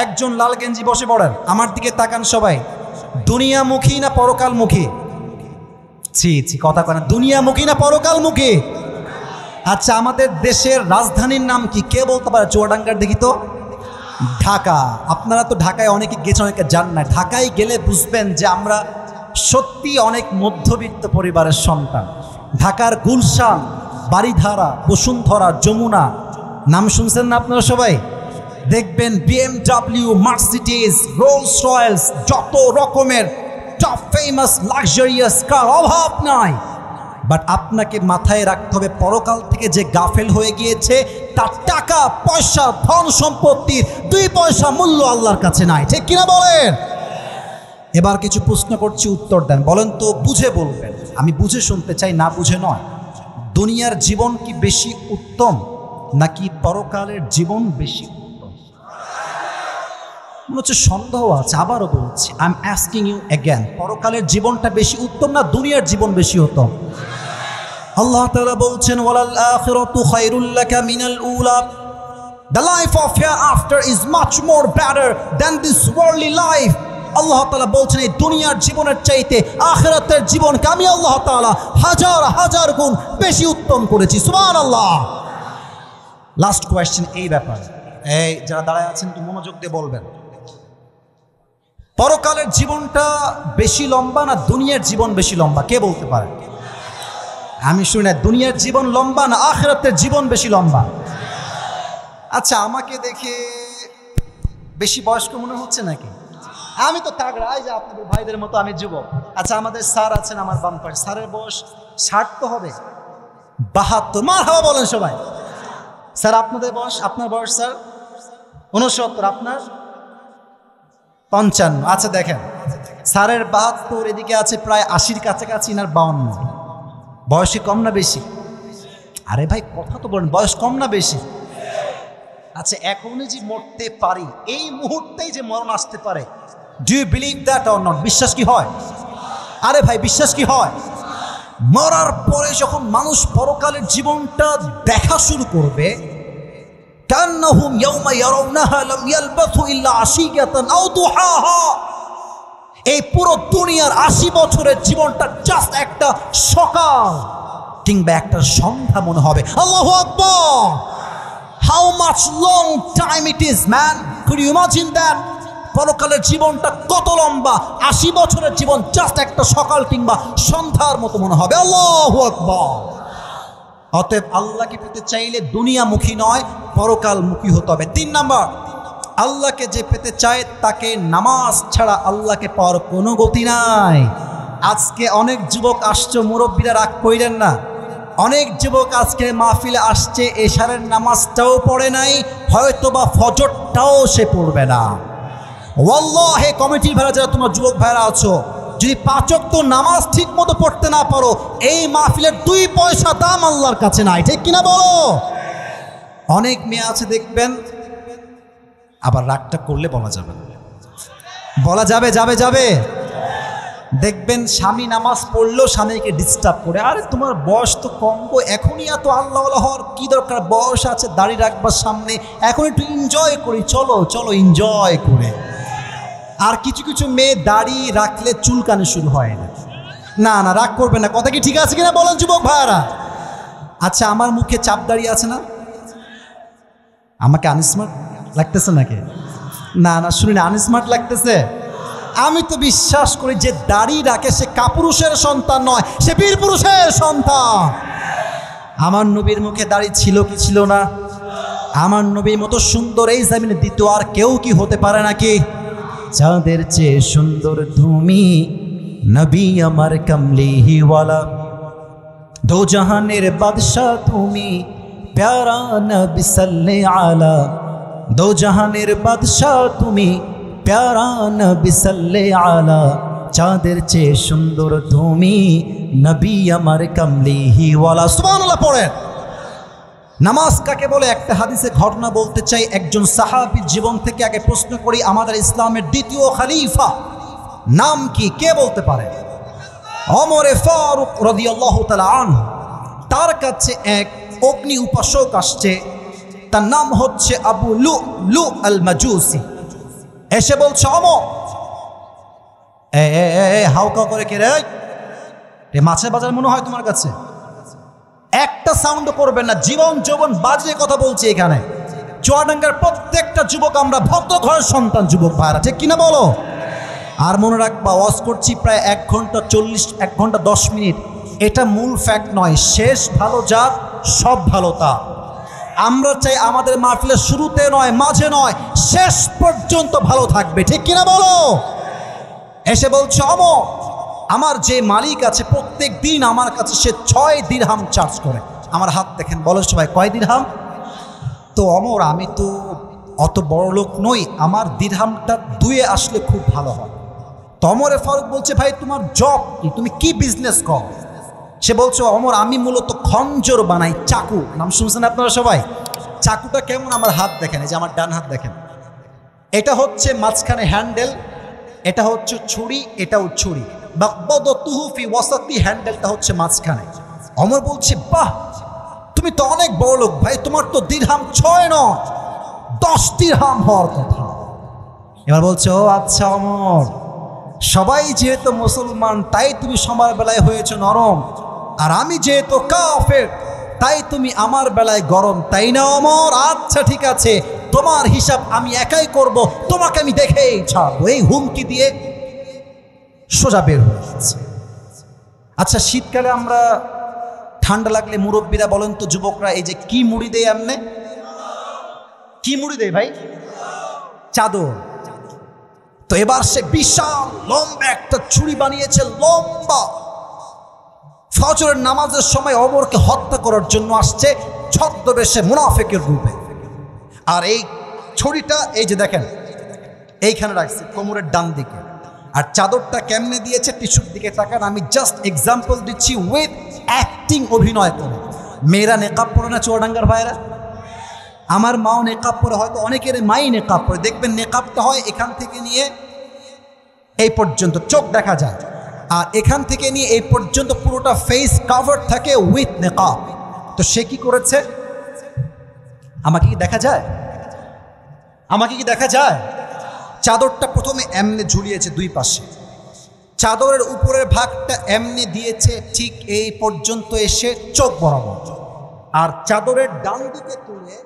একজন লাল গেঞ্জি, বসে পড়েন, আমার দিকে তাকান সবাই। দুনিয়ামুখী না পরকালমুখী? ছি ছি, কথা কয় না। দুনিয়ামুখী না পরকালমুখী? আচ্ছা, আমাদের দেশের রাজধানীর নাম কি? কে বলতে পারে? চুয়াডাঙ্গার দেখি তো। ঢাকা। আপনারা তো ঢাকায় অনেকে গেছেন, অনেকে জান না। ঢাকায় গেলে বুঝবেন যে আমরা সত্যি অনেক মধ্যবিত্ত পরিবারের সন্তান। ঢাকার গুলশান, বাড়িধারা, বসুন্ধরা, যমুনা, নাম শুনছেন না আপনারা সবাই? দেখবেন BMW, মার্সিডিজ, রোলস রয়েলস, যত রকমের টপ ফেমাস লাক্সারিয়াস কার, অভাব নাই। বাট আপনাকে মাথায় রাখতে হবে, পরকাল থেকে যে গাফেল হয়ে গিয়েছে তার টাকা পয়সা, ধন সম্পত্তির 2 পয়সা মূল্য আল্লাহর কাছে নাই, ঠিক কিনা বলেন? এবার কিছু প্রশ্ন করছি, উত্তর দেন। বলেন তো, বুঝে বলবেন, আমি বুঝে শুনতে চাই, না বুঝে নয়। দুনিয়ার জীবন কি বেশি উত্তম নাকি পরকালের জীবন বেশি উত্তম? মনে হচ্ছে সন্দেহ আছে। আবারও বলছি, I am asking you again, পরকালের জীবনটা বেশি উত্তম না দুনিয়ার জীবন বেশি উত্তম? আল্লাহ তাআলা বলছেন, ওয়ালাল আখিরাতু খায়রুল লাকা মিনাল উলা, the life of hereafter is much more better than this worldly life. আল্লাহ তাআলা বলছেন, এই দুনিয়ার জীবনের চাইতে আখিরাতের জীবনকে আমি আল্লাহ তাআলা হাজার হাজার গুণ বেশি উত্তম করেছি। সুবহানাল্লাহ। লাস্ট কোয়েশ্চেন এই ব্যাপারে, এই যারা দাঁড়ায় আছেন একটু মনোযোগ দিয়ে বলবেন, পরকালের জীবনটা বেশি লম্বা না দুনিয়ার জীবন বেশি লম্বা? কে বলতে পারে? আমি শুনি না, দুনিয়ার জীবন লম্বা না আখিরাতের জীবন বেশি লম্বা? আচ্ছা, আমাকে দেখে বেশি বয়স্ক মনে হচ্ছে নাকি? আমি তো তাগড়া, এই যে আপনাদের ভাইদের মতো আমি যুবক। আচ্ছা, আমাদের স্যার আছেন আমার বাম পাশে, স্যারের বয়স 60 তো হবে, 72। মারহাবা বলেন সবাই। স্যার আপনাদের বয়স, আপনার বয়স স্যার 69, আপনার 55। আচ্ছা দেখেন, স্যারের 72, এদিকে আছে প্রায় 80-র কাছাকাছি, না 52। বয়সে কম না বেশি? আরে ভাই কথা তো বলেন, বয়স কম না বেশি? আচ্ছা, এখনই যে মরতে পারি, এই মুহূর্তেই যে মরণ আসতে পারে, do you believe that or not? বিশ্বাস কি হয়? আরে ভাই বিশ্বাস কি হয়? মরার পরে যখন মানুষ পরকালের জীবনটা দেখা শুরু করবে, কান্নাহুম ইয়াওমা ইয়ারাউনাহা লাম ইয়ালবাথু ইল্লা আশিয়াতান আও দুহাহা, এই পুরো দুনিয়ার 80 বছরের জীবনটা জাস্ট একটা সকাল কিংবা একটা সন্ধ্যা মনে হবে। আল্লাহু আকবার! How much long time it is man, could you imagine that? পরকালের জীবনটা কত লম্বা, 80 বছরের জীবন জাস্ট একটা সকাল কিংবা সন্ধ্যার মতো মনে হবে। আল্লাহু আকবার! অতএব আল্লাহকে পেতে চাইলে দুনিয়ামুখী নয়, পরকালমুখী হতে হবে। 3 নাম্বার, আল্লাহকে যে পেতে চায় তাকে নামাজ ছাড়া আল্লাহকে পাওয়ার কোনো গতি নাই। আজকে অনেক যুবক আসছে, মুরব্বীরা রাগ কইলেন না, অনেক যুবক আজকে মাহফিলে আসছে, এশারের নামাজটাও পড়ে নাই, হয়তোবা ফজরটাও সে পড়বে না। ওয়াল্লাহি কমিটির ভাইরা যারা তোমরা যুবক ভাইরা আছো, যদি 5 ওয়াক্ত নামাজ ঠিক মতো পড়তে না পারো, এই মাহফিলের 2 পয়সা দাম আল্লাহর কাছে নাই, ঠিক কিনা বলো? অনেক মেয়ে আছে দেখবেন, আবার রাগটা করলে বলা যাবে না, বলা যাবে যাবে যাবে দেখবেন স্বামী নামাজ পড়লেও স্বামীকে ডিস্টার্ব করে, আরে তোমার বয়স তো কম গো, এখনই এত আল্লাহ হওয়ার কী দরকার, বয়স আছে, দাড়ি রাখবার সামনে, এখন একটু এনজয় করি, চলো চলো এনজয় করে। আর কিছু কিছু মেয়ে দাড়ি রাখলে চুলকানো শুরু হয় না। না না, রাগ করবে না, কথা কি ঠিক আছে কিনা বলেন যুবক ভাইয়ারা? আচ্ছা, আমার মুখে চাপ দাঁড়িয়ে আছে না? আমাকে আনস্মার্ট লাগতেছে নাকি? না না, শুনি, আনস্মার্ট লাগতেছে। আমি তো বিশ্বাস করি যে দাড়ি রাখে সে কাপুরুষের সন্তান নয়, সে বীর পুরুষের সন্তান। আমার নবীর মুখে দাড়ি ছিল কি ছিল না? আমার নবীর মতো সুন্দর এই জমিনে দ্বিতীয় আর কেউ কি হতে পারে নাকি? চাঁদের চেয়ে সুন্দর তুমি, নবী আমার কমলিওয়ালা, দো জাহানের বাদশাহ তুমি, প্যারা নবী সাল্লে আলা, দো জাহানের বাদশাহ তুমি, প্যারা নবী সাল্লে আলা, চাঁদের চেয়ে সুন্দর তুমি, নবী আমার কমলিওয়ালা। সুবহানাল্লাহ পড়েন। নামাজ কাকে বলে? একটা হাদিসে ঘটনা বলতে চাই, একজন সাহাবীর জীবন থেকে আগে প্রশ্ন করি, আমাদের ইসলামের দ্বিতীয় খলিফা নাম কি, কে বলতে পারে? ওমরে ফারুক রাদিয়াল্লাহু তাআলা আনহু। তার কাছে এক অগ্নি উপাসক আসছে, তার নাম হচ্ছে আবু লুলু আল মাজুসি। এসে বলছে, ওমর, হাউকা করে কে রে? মাছের বাজার মনে হয় তোমার কাছে? একটা সাউন্ড করবেন না, জীবন যৌবন বাজে কথা বলছি এখানে। চুয়াডাঙ্গার প্রত্যেকটা যুবক আমরা ভদ্র ঘরের সন্তান, যুবক ভাইরা, ঠিক কিনা বলো? আর মনে রাখবা, ওয়াজ করছি প্রায় 1 ঘন্টা 40, 1 ঘন্টা 10 মিনিট। এটা মূল ফ্যাক্ট নয়, শেষ ভালো যার সব ভালো তা। আমরা চাই আমাদের মাহফিলের শুরুতে নয়, মাঝে নয়, শেষ পর্যন্ত ভালো থাকবে, ঠিক কিনা বলো? এসে বলছে, ওমর, আমার যে মালিক আছে প্রত্যেক দিন আমার কাছে সে 6 দিরহাম চার্জ করে। আমার হাত দেখেন, বলো সবাই কয় দিরহাম? তো ওমর, আমি তো অত বড় লোক নই, আমার দিরহামটা 2-এ আসলে খুব ভালো হয়। তো ওমরে ফারুক বলছে, ভাই তোমার জব কি, তুমি কি বিজনেস করো? সে বলছে, ওমর, আমি মূলত খঞ্জর বানাই, চাকু। নাম শুনছেন আপনারা সবাই? চাকুটা কেমন? আমার হাত দেখেন, এই যে আমার ডান হাত দেখেন, এটা হচ্ছে মাঝখানে হ্যান্ডেল, এটা হচ্ছে ছুরি, এটাও ছুরি, বাকবাদাতুহু ফি ওয়াসাতি, হ্যান্ডেলটা হচ্ছে মাঝখানে। ওমর বলছে, বাহ, তুমি তো অনেক বড় লোক ভাই, তোমার তো দিরহাম 6 নয় 10 দিরহাম হওয়ার কথা। এবার বলছে, ও আচ্ছা ওমর, সবাই যেহেতু মুসলমান তাই তুমি সময়ের বেলায় হয়েছে নরম, আর আমি যেহেতু কাফের তাই তুমি আমার বেলায় গরম, তাই না ওমর? আচ্ছা ঠিক আছে, তোমার হিসাব আমি একাই করব, তোমাকে আমি দেখেই ছাড়বো। এই হুমকি দিয়ে সোজা বের হয়ে যাচ্ছে। আচ্ছা, শীতকালে আমরা ঠান্ডা লাগলে মুরব্বীরা বলেন তো, যুবকরা, এই যে কি মুড়ি দেয়, এমনে কি মুড়ি দেয় ভাই? চাদর। তো এবার সে বিশাল লম্বা একটা ছুরি বানিয়েছে, লম্বা। ফজরের নামাজের সময় ওমরকে হত্যা করার জন্য আসছে ছদ্মবেশে, মুনাফিকের রূপে। আর এই ছুরিটা এই যে দেখেন এইখানে রাখছে কোমরের ডান দিকে, আর চাদরটা কেমনে দিয়েছে টিস্যুর দিকে তাকান। আমি জাস্ট এক্সাম্পল দিচ্ছি, উইথ অ্যাক্টিং, অভিনয় করে। মেয়েরা নেকাব পরে না চুয়াডাঙ্গার ভাইরা? আমার মাও নেকাব পরে, হয়তো অনেকের মাই নেকাব পরে। দেখবেন নেকাবটা হয় এখান থেকে নিয়ে এই পর্যন্ত চোখ দেখা যায়, আর এখান থেকে নিয়ে এই পর্যন্ত পুরোটা ফেস কাভার থাকে উইথ নেকাব। তো সে কি করেছে? আমাকে কি দেখা যায়? আমাকে কি দেখা যায়? চাদরটা প্রথমে এমনি ঝুলিয়েছে 2 পাশে, চাদরের উপরের ভাগটা এমনি দিয়েছে ঠিক এই পর্যন্ত এসে চোখ বরাবর, আর চাদরের ডান দিকে তুলে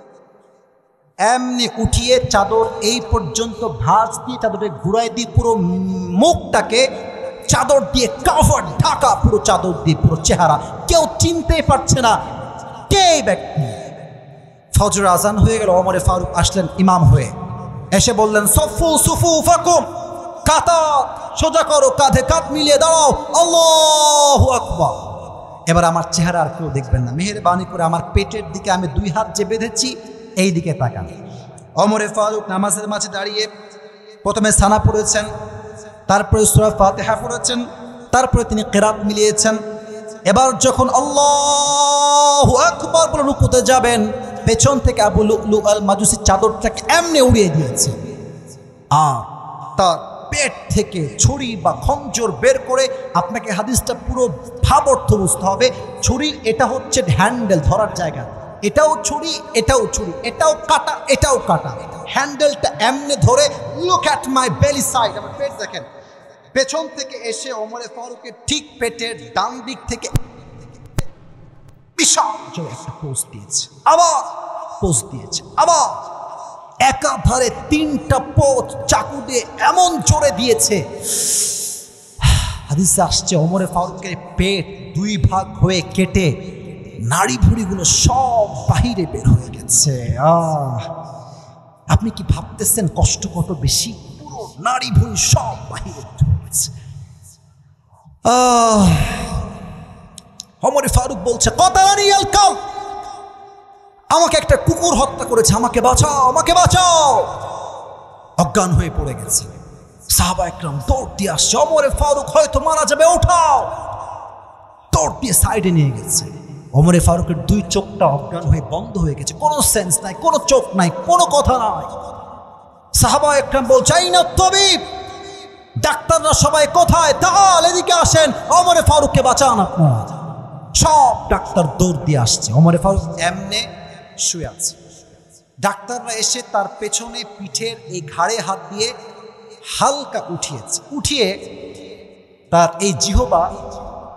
এমনি উঠিয়ে চাদর এই পর্যন্ত ভাঁজ দিয়ে চাদরে ঘুরাই দিয়ে পুরো মুখটাকে চাদর দিয়ে কাভার, ঢাকা পুরো চাদর দিয়ে, পুরো চেহারা, কেউ চিনতেই পারছে না কে ব্যক্তি। ফজর আজান হয়ে গেল, ওমরে ফারুক আসলেন ইমাম হয়ে, এসে বললেন, সফু সুফুফাকুম, কাতার সোজা করো, কাঁধে কাঁধ মিলিয়ে দাঁড়াও, আল্লাহু আকবার। এবার আমার চেহারা আর কেউ দেখবেন না, মেহেরবানি করে আমার পেটের দিকে আমি 2 হাত যে বেঁধেছি এই দিকে তাকান। ওমরে ফারুক নামাজের মাঝে দাঁড়িয়ে প্রথমে সানা পড়েছেন, তারপরে সূরা ফাতিহা পড়েছেন, তারপরে তিনি কিরাত মিলিয়েছেন। এবার যখন আল্লাহু আকবার বলে রুকুতে যাবেন, পেছন থেকে আবু লুলু আল মাজুসি চাদরটাকে এমনি উড়িয়ে দিয়েছে, আর তার পেট থেকে ছুরি বা খঞ্জর বের করে, আপনাকে হাদিসটা পুরো ভাব অর্থ বুঝতে হবে। ছুরি এটা হচ্ছে হ্যান্ডেল, ধরার জায়গা, এটাও ছুরি, এটাও ছুরি, এটাও কাটা, এটাও কাটা। হ্যান্ডেলটা এমনি ধরে, লুক অ্যাট মাই বেলি সাইড, আমার পেট দেখেন, পেছন থেকে এসে ওমরে ফারুকের ঠিক পেটের ডান দিক থেকে বিশাল জোরে একটা পোস্ট দিয়েছে, আবার পোস্ট দিয়েছে, আবার একাধারে 3টা পোস্ট চাকু দিয়ে এমন জোরে দিয়েছে, হাদিসে আসছে ওমরে ফারুকের পেট 2 ভাগ হয়ে কেটে নাড়ি ভুড়িগুলো সব বাহিরে বের হয়ে গেছে। আপনি কি ভাবতেছেন কষ্ট কত বেশি? পুরো নাড়ি ভুড়ি সব বাহিরে বের হয়ে গেছে। ওমরে ফারুক বলছে, কতানি আল কাল, আমাকে একটা কুকুর হত্যা করেছে, আমাকে বাঁচাও, আমাকে বাঁচাও। অজ্ঞান হয়ে পড়ে গেছে। সাহাবা একরাম দৌড় দিয়ে আসছে, ওমরে ফারুক হয়তো মারা যাবে, ওঠাও। দৌড় দিয়ে সাইডে নিয়ে গেছে। ওমরে ফারুকের 2 চোখটা অজ্ঞান হয়ে বন্ধ হয়ে গেছে, কোনো সেন্স নাই, কোনো চোখ নাই, কোনো কথা নাই। সাহাবা একরাম বলছে, আইনা তবিব, ডাক্তাররা সবাই কোথায়? তাল এদিকে আসেন, ওমরে ফারুককে বাঁচান আপনারা। সব ডাক্তার দৌড় দিয়ে আসছে। ওমরে ফারুক এমনে শুয়ে আছে। ডাক্তাররা এসে তার পেছনে পিঠের এই ঘাড়ে হাত দিয়ে হালকা উঠিয়েছে, উঠিয়ে তার এই জিহবা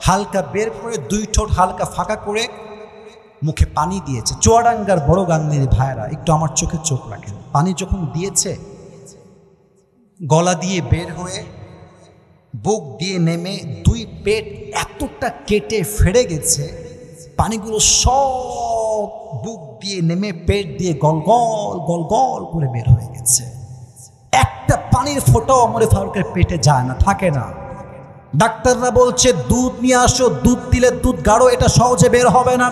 হালকা বের করে 2 ঠোঁট হালকা ফাঁকা করে মুখে পানি দিয়েছে। চুয়াডাঙ্গার বড় গাঙ্গের ভাইরা একটু আমার চোখে চোখ রাখেন। পানি যখন দিয়েছে, গলা দিয়ে বের হয়ে বুক দিয়ে নেমে 2 পেট এতটা কেটে ফেড়ে গেছে, পানিগুলো সব বুক দিয়ে নেমে পেট দিয়ে গলগল গলগল করে বের হয়ে গেছে। একটা পানির ফোঁটাও ওমরে ফারুকের পেটে যায় না, থাকে না। ডাক্তাররা বলছে, দুধ নিয়ে আসো, দুধ দিলে দুধ গাঢ়, এটা সহজে বের হবে না।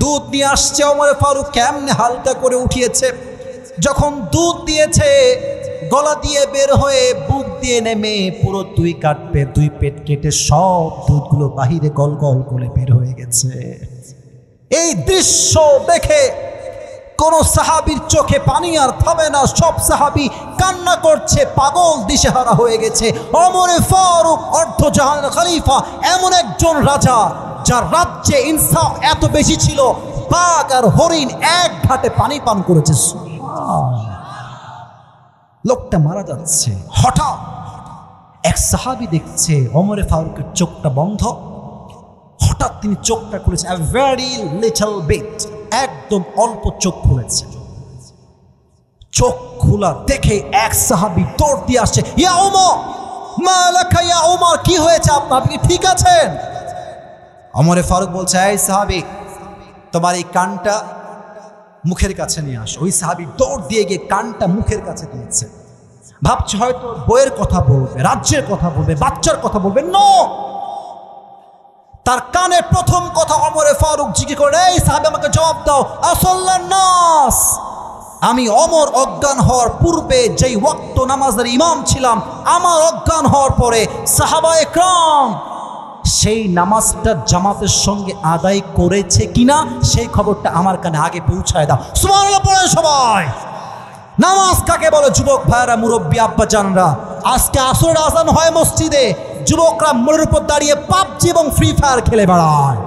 দুধ নিয়ে আসছে, ওমরে ফারুক কেমনে হালকা করে উঠিয়েছে। যখন দুধ দিয়েছে, গলা দিয়ে বের হয়ে বুক দিয়ে নেমে পুরো 2 পেট কেটে সব দুধগুলো বাহিরে গল গল করে বের হয়ে গেছে। এই দৃশ্য দেখে কোন সাহাবীর চোখে পানি আর থামে না, সব সাহাবী কান্না করছে, পাগল দিশেহারা হয়ে গেছে। ওমরে ফারুক অর্ধজাহানের খলিফা, এমন একজন রাজা যার রাজ্যে ইনসাফ এত বেশি ছিল, বাঘ আর হরিণ এক ঘাটে পানি পান করেছে। লোকটা মারা যাচ্ছে, হঠাৎ এক সাহাবী দেখছে ওমরে ফারুকের চোখটা বন্ধ। হঠাৎ তিনি চোখটা খুলেছে, a very little bit, একদম অল্প চোখ খুলেছে। চোখ খোলা দেখে এক সাহাবী দৌড় দিয়ে আসছে, ইয়া ওমর, মা লাকা ইয়া ওমর, কি হয়েছে আপনার, আপনি ঠিক আছেন? ওমরে ফারুক বলছে, এই সাহাবী, তোমার এই কানটা মুখের কাছে নিয়ে আসো। ওই সাহাবী দৌড় দিয়ে গিয়ে কানটা মুখের কাছে দিয়েছে। ভাবছে হয়তো বইয়ের কথা বলবে, রাজ্যের কথা বলবে, বাচ্চার কথা বলবে। নো, তার কানে প্রথম কথা ওমরে ফারুক জিজ্ঞেস করে, এই সাহাবী আমাকে জবাব দাও, আসল্লান নাস, আমি ওমর অজ্ঞান হওয়ার পূর্বে যেই ওয়াক্ত নামাজের ইমাম ছিলাম, আমার অজ্ঞান হওয়ার পরে সাহাবায়ে কেরাম সেই নামাজটা জামাতের সঙ্গে আদায় করেছে কিনা সেই খবরটা আমার কানে আগে পৌঁছায় দাও। সুবহানাল্লাহ পড়েন সবাই। নামাজ কাকে বলে যুবক ভাইরা, মুরব্বী আব্বা জানরা? আজকে আসরের আজান হয় মসজিদে, যুবকরা মোড়ের উপর দাঁড়িয়ে পাবজি এবং ফ্রি ফায়ার খেলে বেড়ায়।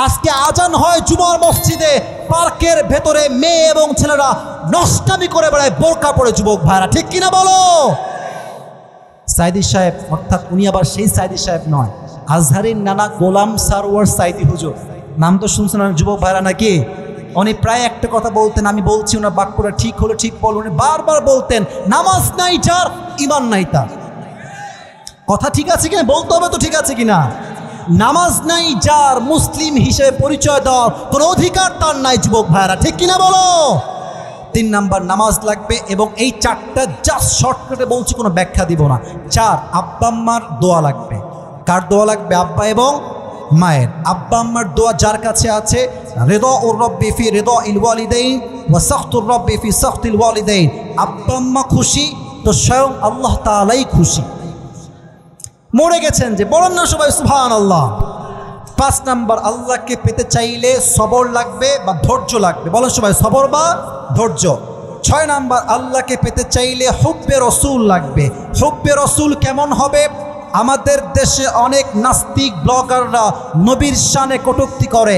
আজকে আজান হয় জুমার মসজিদে, পার্কের ভেতরে মেয়ে এবং ছেলেরা নষ্টামি করে বেড়ায় বোরকা পরে। যুবক ভাইরা ঠিক কিনা বলো? সাইদি সাহেব, অর্থাৎ উনি আবার সেই সাইদি সাহেব নয়, আজহারের নানা গোলাম সারওয়ার সাইদি হুজুর, নাম তো শুনছেন যুবক ভাইরা নাকি? উনি প্রায় একটা কথা বলতেন, আমি বলছি ওনার বাক্যটা ঠিক হলে ঠিক বলুন, উনি বারবার বলতেন, নামাজ নাই যার ঈমান নাই তার। কথা ঠিক আছে কিনা বলতে হবে তো, ঠিক আছে কিনা? নামাজ নাই যার, মুসলিম হিসেবে পরিচয় দেওয়ার কোনো অধিকার তার নাই। যুবক ভাইরা ঠিক কিনা বলো? 3 নাম্বার নামাজ লাগবে, এবং এই 4টা জাস্ট শর্টকাটে বলছি, কোনো ব্যাখ্যা দিব না। 4, আব্বা আম্মার দোয়া লাগবে। কার দোয়া লাগবে? আব্বা এবং মায়ের। আব্বা আম্মার দোয়া যার কাছে আছে, রিদাউর রাব্বি ফি রিদাইল ওয়ালিদাইন ওয়া সাখতুর রাব্বি ফি সাখতিল ওয়ালিদাইন। আব্বা আম্মা খুশি তো স্বয়ং আল্লাহ তাআলাই খুশি। মরে গেছেন যে, বলেন না সবাই সুবহানাল্লাহ। 5 নাম্বার, আল্লাহকে পেতে চাইলে সবর লাগবে বা ধৈর্য লাগবে। বলেন সবাই, সবর বা ধৈর্য। 6 নাম্বার, আল্লাহকে পেতে চাইলে হুব্বে রসুল লাগবে। হুব্বে রসুল কেমন হবে? আমাদের দেশে অনেক নাস্তিক ব্লগাররা নবীর শানে কটূক্তি করে।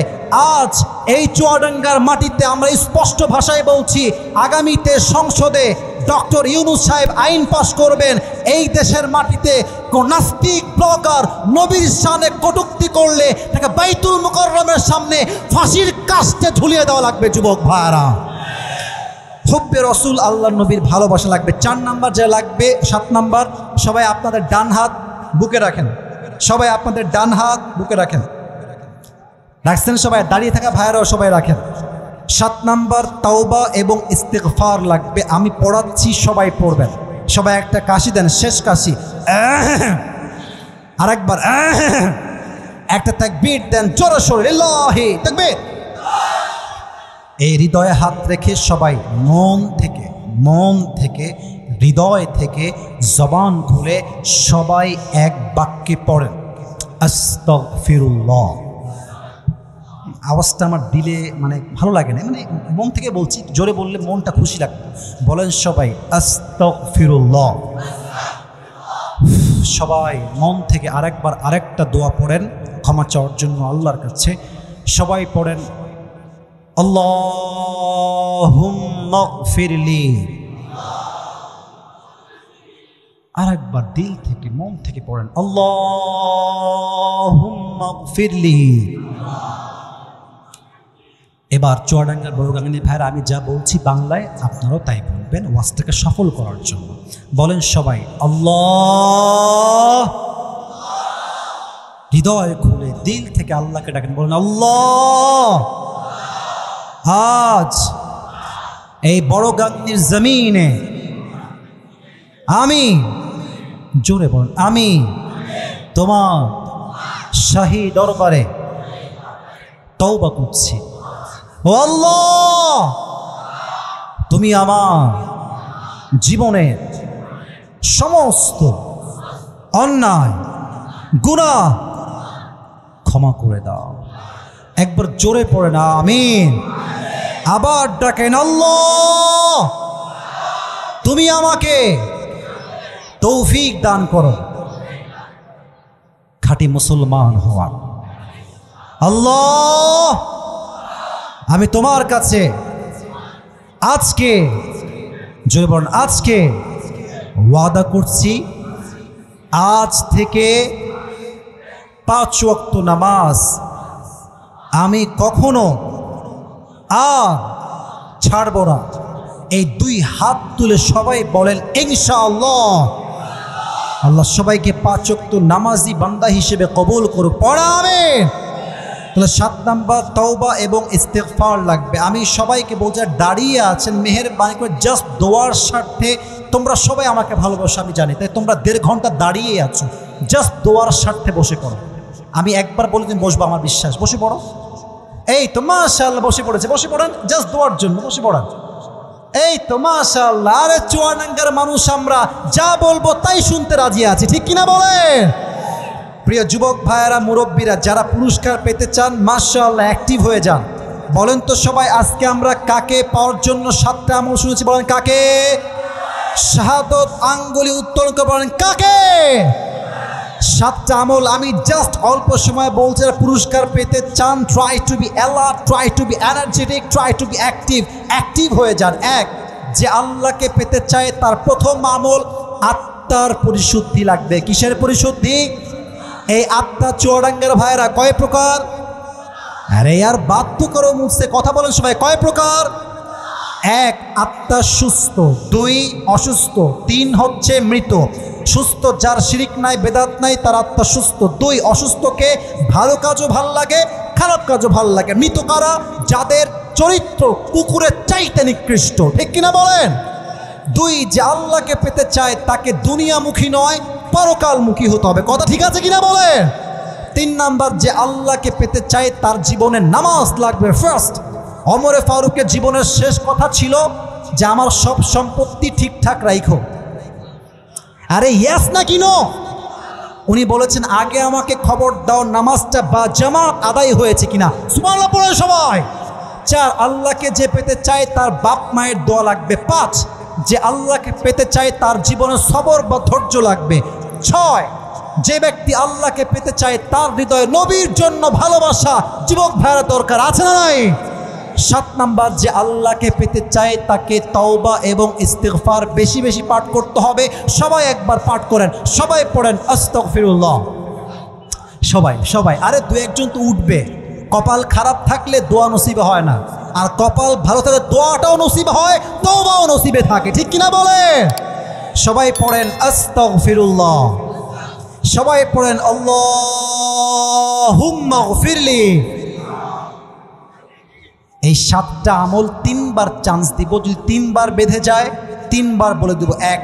আজ এই চুয়াডাঙ্গার মাটিতে আমরা স্পষ্ট ভাষায় বলছি, আগামীতে সংসদে ডক্টর ইউনূস সাহেব আইন পাশ করবেন, এই দেশের মাটিতে কোন নাস্তিক ব্লগার নবীর শানে কটূক্তি করলে তাকে বাইতুল মুকাররমের সামনে ফাঁসির কাস্টে ঝুলিয়ে দেওয়া লাগবে। যুবক ভাইরা, হুব্বে রসুল আল্লাহ নবীর ভালোবাসা লাগবে। 4 নাম্বার যা লাগবে, 7 নাম্বার, সবাই আপনাদের ডান হাত বুকে রাখেন। সবাই আপনাদের ডান হাত বুকে রাখেন। রাখছেন সবাই? দাঁড়িয়ে থাকা ভাইরাও সবাই রাখেন। 7 নাম্বার, তাওবা এবং ইস্তিগফার লাগবে। আমি পড়াচ্ছি, সবাই পড়বেন। সবাই একটা কাশি দেন, শেষ কাশি। আরেকবার একটা তাকবীর দেন জোরে সোরে, লিল্লাহি তাকবীর। এই হৃদয়ে হাত রেখে সবাই মন থেকে হৃদয় থেকে জবান খুলে সবাই এক বাক্যে পড়েন, আস্তাগফিরুল্লাহ। আওয়াজটা আমার দিলে মানে ভালো লাগে না, মানে মন থেকে বলছি, জোরে বললে মনটা খুশি লাগবে। বলেন সবাই আস্তাগফিরুল্লাহ। সবাই মন থেকে আরেকবার আরেকটা দোয়া পড়েন ক্ষমা চাওয়ার জন্য আল্লাহর কাছে। সবাই পড়েন, আল্লাহুম্মা গফিরলি। আরেকবার দিল থেকে মন থেকে পড়েন, আল্লাহুম্মা গফিরলি। এবার চুয়াডাঙ্গার বড়গাঙানি ভাইরা, আমি যা বলছি বাংলায় আপনারাও তাই বলবেন ওয়াজটাকে সফল করার জন্য। বলেন সবাই আল্লাহ। হৃদয় খুলে দিল থেকে আল্লাহকে ডাকেন, বলেন আল্লাহ। আজ এই বড়গাঙানির জমিনে আমি, জোরে বলেন, আমি তোমার শাহী দরবারে তওবা করছি। ও আল্লাহ, তুমি আমার জীবনের সমস্ত অন্যায় গুনাহ ক্ষমা করে দাও। একবার জোরে পড়ে না আমিন। আবার ডাকেন, আল্লাহ তুমি আমাকে তৌফিক দান করো খাঁটি মুসলমান হওয়ার। আল্লাহ আমি তোমার কাছে আজকে, জোরে বলেন, আজকে ওয়াদা করছি, আজ থেকে 5 ওয়াক্ত নামাজ আমি কখনো আর ছাড়ব না। এই 2 হাত তুলে সবাই বলেন ইনশাআল্লাহ। আল্লাহ সবাইকে 5 ওয়াক্ত নামাজি বান্দা হিসেবে কবুল করুক। পড়া আমিন। তাহলে 7 নাম্বার তওবা এবং ইস্তিগফার লাগবে। আমি সবাইকে বলছি, দাঁড়িয়ে আছেন, মেহেরবানি করে জাস্ট দোয়ার স্বার্থে, তোমরা সবাই আমাকে ভালোবাসো আমি জানি, তাই তোমরা 1.5 ঘন্টা দাঁড়িয়ে আছো, জাস্ট দোয়ার স্বার্থে বসে পড়ো। আমি একবার বলে তুমি বসবো, আমার বিশ্বাস, বসে পড়ো। এই তো মাশাআল্লাহ বসে পড়েছে, বসে পড়েন, জাস্ট দোয়ার জন্য বসে পড়েন। এই তো মাশাআল্লাহ। আরে চুয়াডাঙ্গার মানুষ, আমরা যা বলবো তাই শুনতে রাজি আছি, ঠিক কিনা বলেন? প্রিয় যুবক ভাইয়েরা, মুরব্বীরা, যারা পুরস্কার পেতে চান মাশাআল্লাহ অ্যাক্টিভ হয়ে যান। বলেন তো সবাই, আজকে আমরা কাকে পাওয়ার জন্য 7টা আমল শুনেছি? বলেন কাকে? শাহাদত আঙ্গুলি উত্তোলন করে বলেন কাকে? 7টা আমল আমি জাস্ট অল্প সময় বলছি। পুরস্কার পেতে চান, try to be alert, try to be energetic, try to be active হয়ে যান। এক, যে আল্লাহকে পেতে চায় তার প্রথম আমল আত্মার পরিশুদ্ধি লাগবে। কিসের পরিশুদ্ধি? এই আত্মা চুয়াডাঙ্গার ভাইরা কয় প্রকার? আরে यार बात तो करो मुझसे, কথা বলেন সবাই। কয় প্রকার? 1 আত্মা সুস্থ, 2 অসুস্থ, 3 হচ্ছে মৃত। সুস্থ যার শিরিক নাই বেদাত নাই তার আত্মা সুস্থ। 2 অসুস্থকে ভালো কাজও ভাল লাগে, খারাপ কাজও ভাল লাগে। মৃত কারা? যাদের চরিত্র কুকুরের চাইতে নিকৃষ্ট, ঠিক কিনা বলেন? 2 যে আল্লাহকে পেতে চায় তাকে দুনিয়ামুখী নয় পরকালমুখী হতে হবে। কথা ঠিক আছে কিনা বলেন? 3 নাম্বার, যে আল্লাহকে পেতে চায় তার জীবনে নামাজ লাগবে ফার্স্ট। ওমরে ফারুকের জীবনের শেষ কথা ছিল যে আমার সব সম্পত্তি ঠিকঠাক রাখো। আরে ইয়েস না কি নো? উনি বলেছেন আগে আমাকে খবর দাও নামাজটা বা জামাত আদায় হয়েছে কিনা। সুবহানাল্লাহ পড়ে সবাই। 4, আল্লাহকে যে পেতে চায় তার বাপ মায়ের দোয়া লাগবে। 5, যে আল্লাহকে পেতে চায় তার জীবনে সবর বা ধৈর্য লাগবে। 6, যে ব্যক্তি আল্লাহকে পেতে চায় তার হৃদয়ে নবীর জন্য ভালোবাসা যুবক ভাইয়ের দরকার আছে না নাই? 7 নাম্বার, যে আল্লাহকে পেতে চায় তাকে তওবা এবং ইস্তিগফার বেশি বেশি পাঠ করতে হবে। সবাই একবার পাঠ করেন, সবাই পড়েন আস্তাগফিরুল্লাহ। সবাই আরে 2-1 জন তো উঠবে। কপাল খারাপ থাকলে দোয়া নসিবে হয় না, আর কপাল ভালো থাকলে দোয়াটাও নসিবে হয়, তওবাও নসিবে থাকে, ঠিক কিনা বলে? সবাই পড়েন আস্তাগফিরুল্লাহ, সবাই পড়েন আল্লাহুম্মা গফিরলি। এই 7টা আমল 3 বার চান্স দিব। যদি 3 বার বেঁধে যায় 3 বার বলে দেব। 1,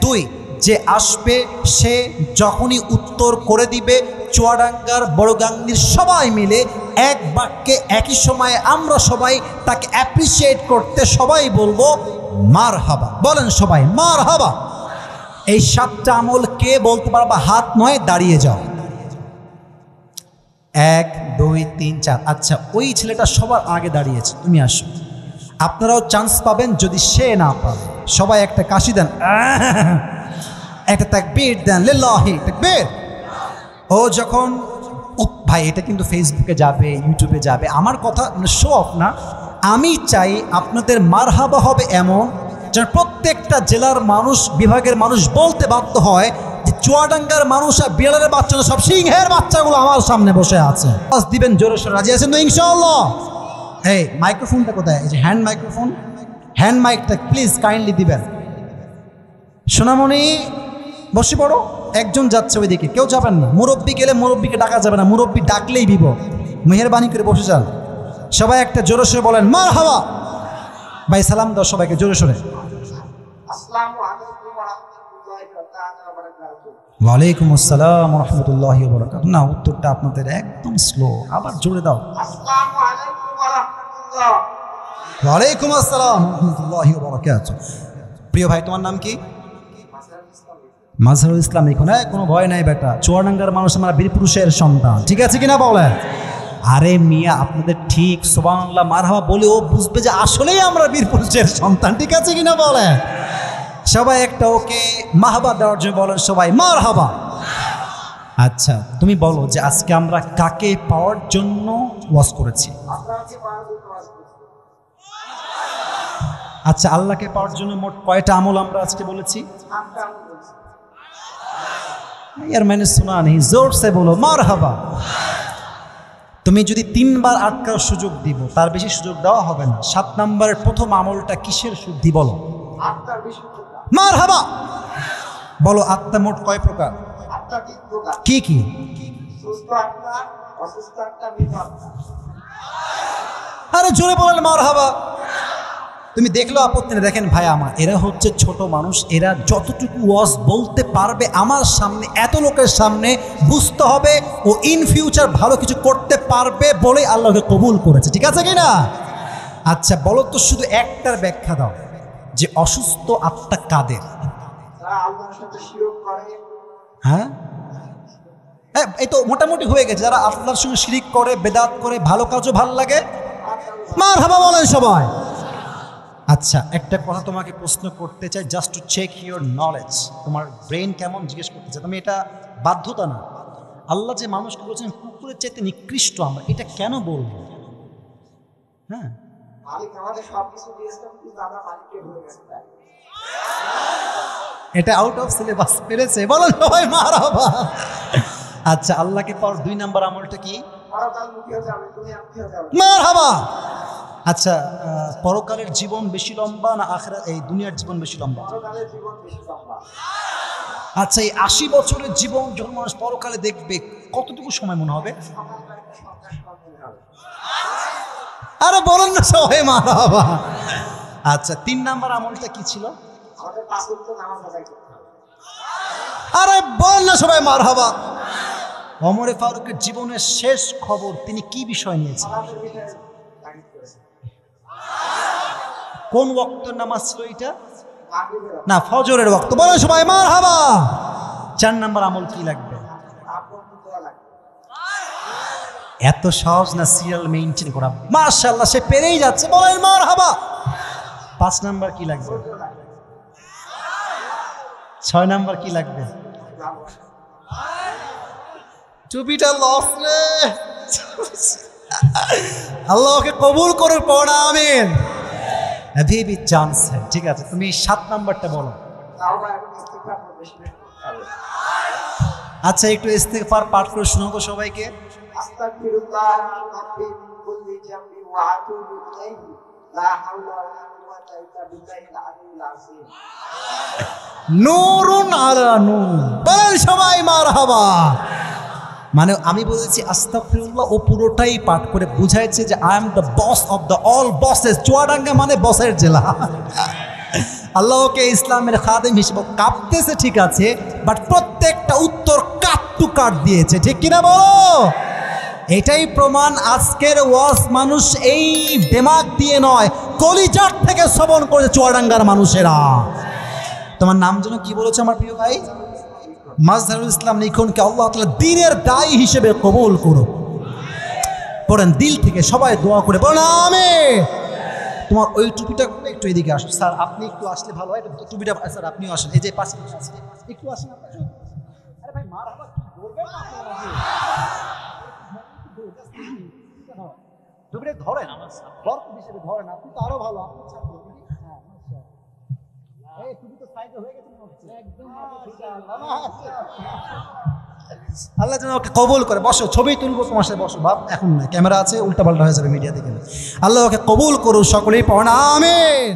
2, যে আসবে সে যখনই উত্তর করে দিবে চুয়াডাঙ্গার বড়গাংনীর সবাই মিলে এক বাক্যে একই সময়ে আমরা সবাই তাকে অ্যাপ্রিসিয়েট করতে সবাই বলবো মারহাবা। বলেন সবাই মারহাবা। এই 7টা আমল কে বলতে পারবা? হাত নয়, দাঁড়িয়ে যাও। 1, 2, 3, 4। আচ্ছা, ওই ছেলেটা সবার আগে দাঁড়িয়েছে, তুমি আসো। আপনারাও চান্স পাবেন যদি সে না পাবে। সবাই একটা কাশি দেন, একটা তাকবীর দেন, লিল্লাহি তাকবীর। ও যখন ভাই, এটা কিন্তু ফেসবুকে যাবে, ইউটিউবে যাবে। আমার কথা শো অফ না, আমি চাই আপনাদের মারহাবা হবে এমন যেন প্রত্যেকটা জেলার মানুষ, বিভাগের মানুষ বলতে বাধ্য হয় যে চুয়াডাঙ্গার মানুষ আর বিড়ালের বাচ্চা সব সিংহের বাচ্চাগুলো আমার সামনে বসে আছে। দিবেন জোরে সোরে, রাজি আছেন তো ইনশাআল্লাহ? এই মাইক্রোফোনটা কোথায়? এই যে হ্যান্ড মাইক্রোফোন, হ্যান্ড মাইকটা প্লিজ কাইন্ডলি দিবেন। সোনামণি বসে পড়ো, একজন যাচ্ছে ওইদিকে, কেউ যাবেন না। মুরব্বী গেলে মুরব্বীকে ডাকা যাবে না, মুরব্বী ডাকলেই বিপদ। মেহেরবানি করে বসে যান। সবাই একটা জোরে সোরে বলেন মারহাবা। ভাই সালাম দাও সবাইকে জোরে সোরে। ওয়ালাইকুম আসসালাম ওয়া রাহমাতুল্লাহি ওয়া বারাকাতুহু। না, উত্তরটা আপনাদের একদম স্লো, আবার জোরে দাও। আসসালামু আলাইকুম ওয়া রাহমাতুল্লাহ। ওয়ালাইকুম আসসালাম ওয়া রাহমাতুল্লাহি ওয়া বারাকাতুহু। প্রিয় ভাই, তোমার নাম কি? মাজহারুল ইসলাম। এখন কোনো ভয় নাই বেটা, চুয়াডাঙ্গার মানুষ আমরা বীরপুরুষের সন্তান, ঠিক আছে কিনা বলেন? আরে মিয়া, আপনাদের ঠিক সুবহানাল্লাহ মারহাবা বলে ও বুঝবে যে আসলেই আমরা বীরপুরুষের সন্তান, ঠিক আছে কিনা বলেন? সবাই একটা ওকে মারহাবা দেওয়ার জন্য বলেন সবাই মারহাবা। আচ্ছা, তুমি বলো যে আজকে আমরা কাকে পাওয়ার জন্য ওয়াজ করেছি? আচ্ছা, আল্লাহকে পাওয়ার জন্য মোট কয়টা আমল আমরা আজকে বলেছি? यार मैंने सुना नहीं, जोर से बोलो মারহাবা। তুমি যদি 3 বার আটকার সুযোগ দিব, তার বেশি সুযোগ দেওয়া হবে না। 7 নম্বরের প্রথম আমলটা কিসের শুদ্ধি? বলো আত্মার বিশুদ্ধতা। মারহাবা। বলো আত্মা মোট কয় প্রকার? আত্মা 3 প্রকার। কি কি? সুস্থ আত্মা, অসুস্থ আত্মা, মৃত আত্মা। আরে জোরে বলেন মারহাবা। তুমি দেখলো আপত্তি না? দেখেন ভাই আমার, এরা হচ্ছে ছোট মানুষ, এরা যতটুকু ওয়াজ বলতে পারবে আমার সামনে, এত লোকের সামনে, বুঝতে হবে ও ইন ফিউচার ভালো কিছু করতে পারবে বলে আল্লাহকে কবুল করেছে, ঠিক আছে কি না? আচ্ছা বলো তো, শুধু একটার ব্যাখ্যা দাও যে অসুস্থ আত্মা কাদের? হ্যাঁ, এই তো মোটামুটি হয়ে গেছে। যারা আল্লাহর সঙ্গে শিরিক করে, বেদাত করে, ভালো কাজও ভাল লাগে মারহাবা বলেন সবাই। আচ্ছা, একটা কথা তোমাকে প্রশ্ন করতে চাই, just to check your knowledge, তোমার ব্রেন কেমন জিজ্ঞেস করতে চাই। তুমি এটা বাধ্যতা না। আল্লাহ যে মানুষকে বলছেন কুকুরের চাইতে নিকৃষ্ট আমরা, এটা কেন বলবো? হ্যাঁ, এটা আউট অফ সিলেবাস পেরেছে, বলো সবাই মারহাবা। আচ্ছা, আল্লাহকে পাওয়ার 2 নম্বর আমলটা কি? মারহাবা। আচ্ছা, পরকালের জীবন বেশি লম্বা না আখিরাত, এই দুনিয়ার জীবন বেশি লম্বা? পরকালের জীবন বেশি লম্বা। আচ্ছা, এই 80 বছরের জীবন যখন মানুষ পরকালে দেখবে, কতটুকু সময় মনে হবে? আরে বলেন না সবাই মারহাবা। আচ্ছা, 3 নাম্বার আমলটা কি ছিল? আরে বলেন না সবাই মারহাবা। ওমর ফারুকের জীবনের শেষ খবর তিনি কি বিষয় নিয়েছেন? কোন ওয়াক্তের নামাজ ছিল এটা? না, ফজরের ওয়াক্ত। বলো সবাই মারহাবা। 4 নম্বর আমল কি লাগবে? এত সহজ না সিরিয়াল মেইনটেইন করা। মাশাআল্লাহ, সে পেরেই যাচ্ছে, বলেন মারহাবা। 5 নাম্বার কি লাগবে? 6 নাম্বার কি লাগবে? টুপিটা লস রে। আল্লাহ ওকে কবুল করে পড়া, আমিন। अभी भी चांस है। ঠিক আছে, তুমি 7 নাম্বারটা বলো। আচ্ছা, একটু ইস্তিগফার পাঠ করে শোনাও তো সবাইকে। আস্তাগফিরুল্লাহ মিন কুল্লি জামবি ওয়া আতুবু ইলাইহি লা হাওলা ওয়ালা কুওয়াতা ইল্লা বিল্লাহিল আলিয়্যিল আযীম। নূরুন আলা নূর, বলেন সবাই মারহাবা। মানে আমি বলেছি আস্তাগফিরুল্লাহ, ও পুরোটাই পাঠ করে বুঝাইছে যে I am the boss of the all buses. Chuadanga মানে বসের জেলা। আল্লাহকে ইসলামের খাদেম হিসেবে কাঁপতেছে, ঠিক আছে, বাট প্রত্যেকটা উত্তর কাট টু কাট দিয়েছে, ঠিক কিনা বলো? এটাই প্রমাণ আজকের ওয়াজ মানুষ এই দিমাগ দিয়ে নয়, কলিজার থেকে শ্রবণ করেছে চুয়াডাঙ্গার মানুষেরা। তোমার নাম যেন কি বলেছে আমার প্রিয় ভাই? মাজহারুল ইসলাম নিখনকে আল্লাহ তাআলা দ্বীনের দায়ী হিসেবে কবুল করুক। পড়েন দিল থেকে সবাই দোয়া করে, বলেন আমিন। তোমার ওই টুপিটা একটু এদিকে আসো স্যার, আপনি একটু আসলে ভালো হয়। টুপিটা স্যার আপনিও আসেন, এই যে পাশে একটু আসেন। আরে ভাই মারহাবা, কি বলবেন না আপনারা? টুপিটা ধরেন, বরফ হিসেবে ধরেন, আপনি তো আরো ভালো। আপনি ছাত্র, হ্যাঁ মাশাআল্লাহ। এই টুপি তো সাইডে হয়ে গেছে মনে হচ্ছে একদম। আল্লাহ যেন ওকে কবুল করে। বসো, ছবি তুলবো তোমার সাথে, বসো বাপ, এখন না, ক্যামেরা আছে, উল্টাপাল্টা হয়ে যাবে মিডিয়া থেকে। আল্লাহ ওকে কবুল করুন, সকলেই পড়েন আমিন।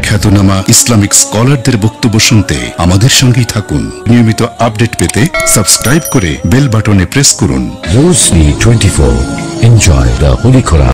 খ্যাতনামা ইসলামিক স্কলারদের বক্তব্য শুনতে আমাদের সঙ্গেই থাকুন। নিয়মিত আপডেট পেতে সাবস্ক্রাইব করে বেল বাটনে প্রেস করুন। Roshni 24. Enjoy the Holy Quran.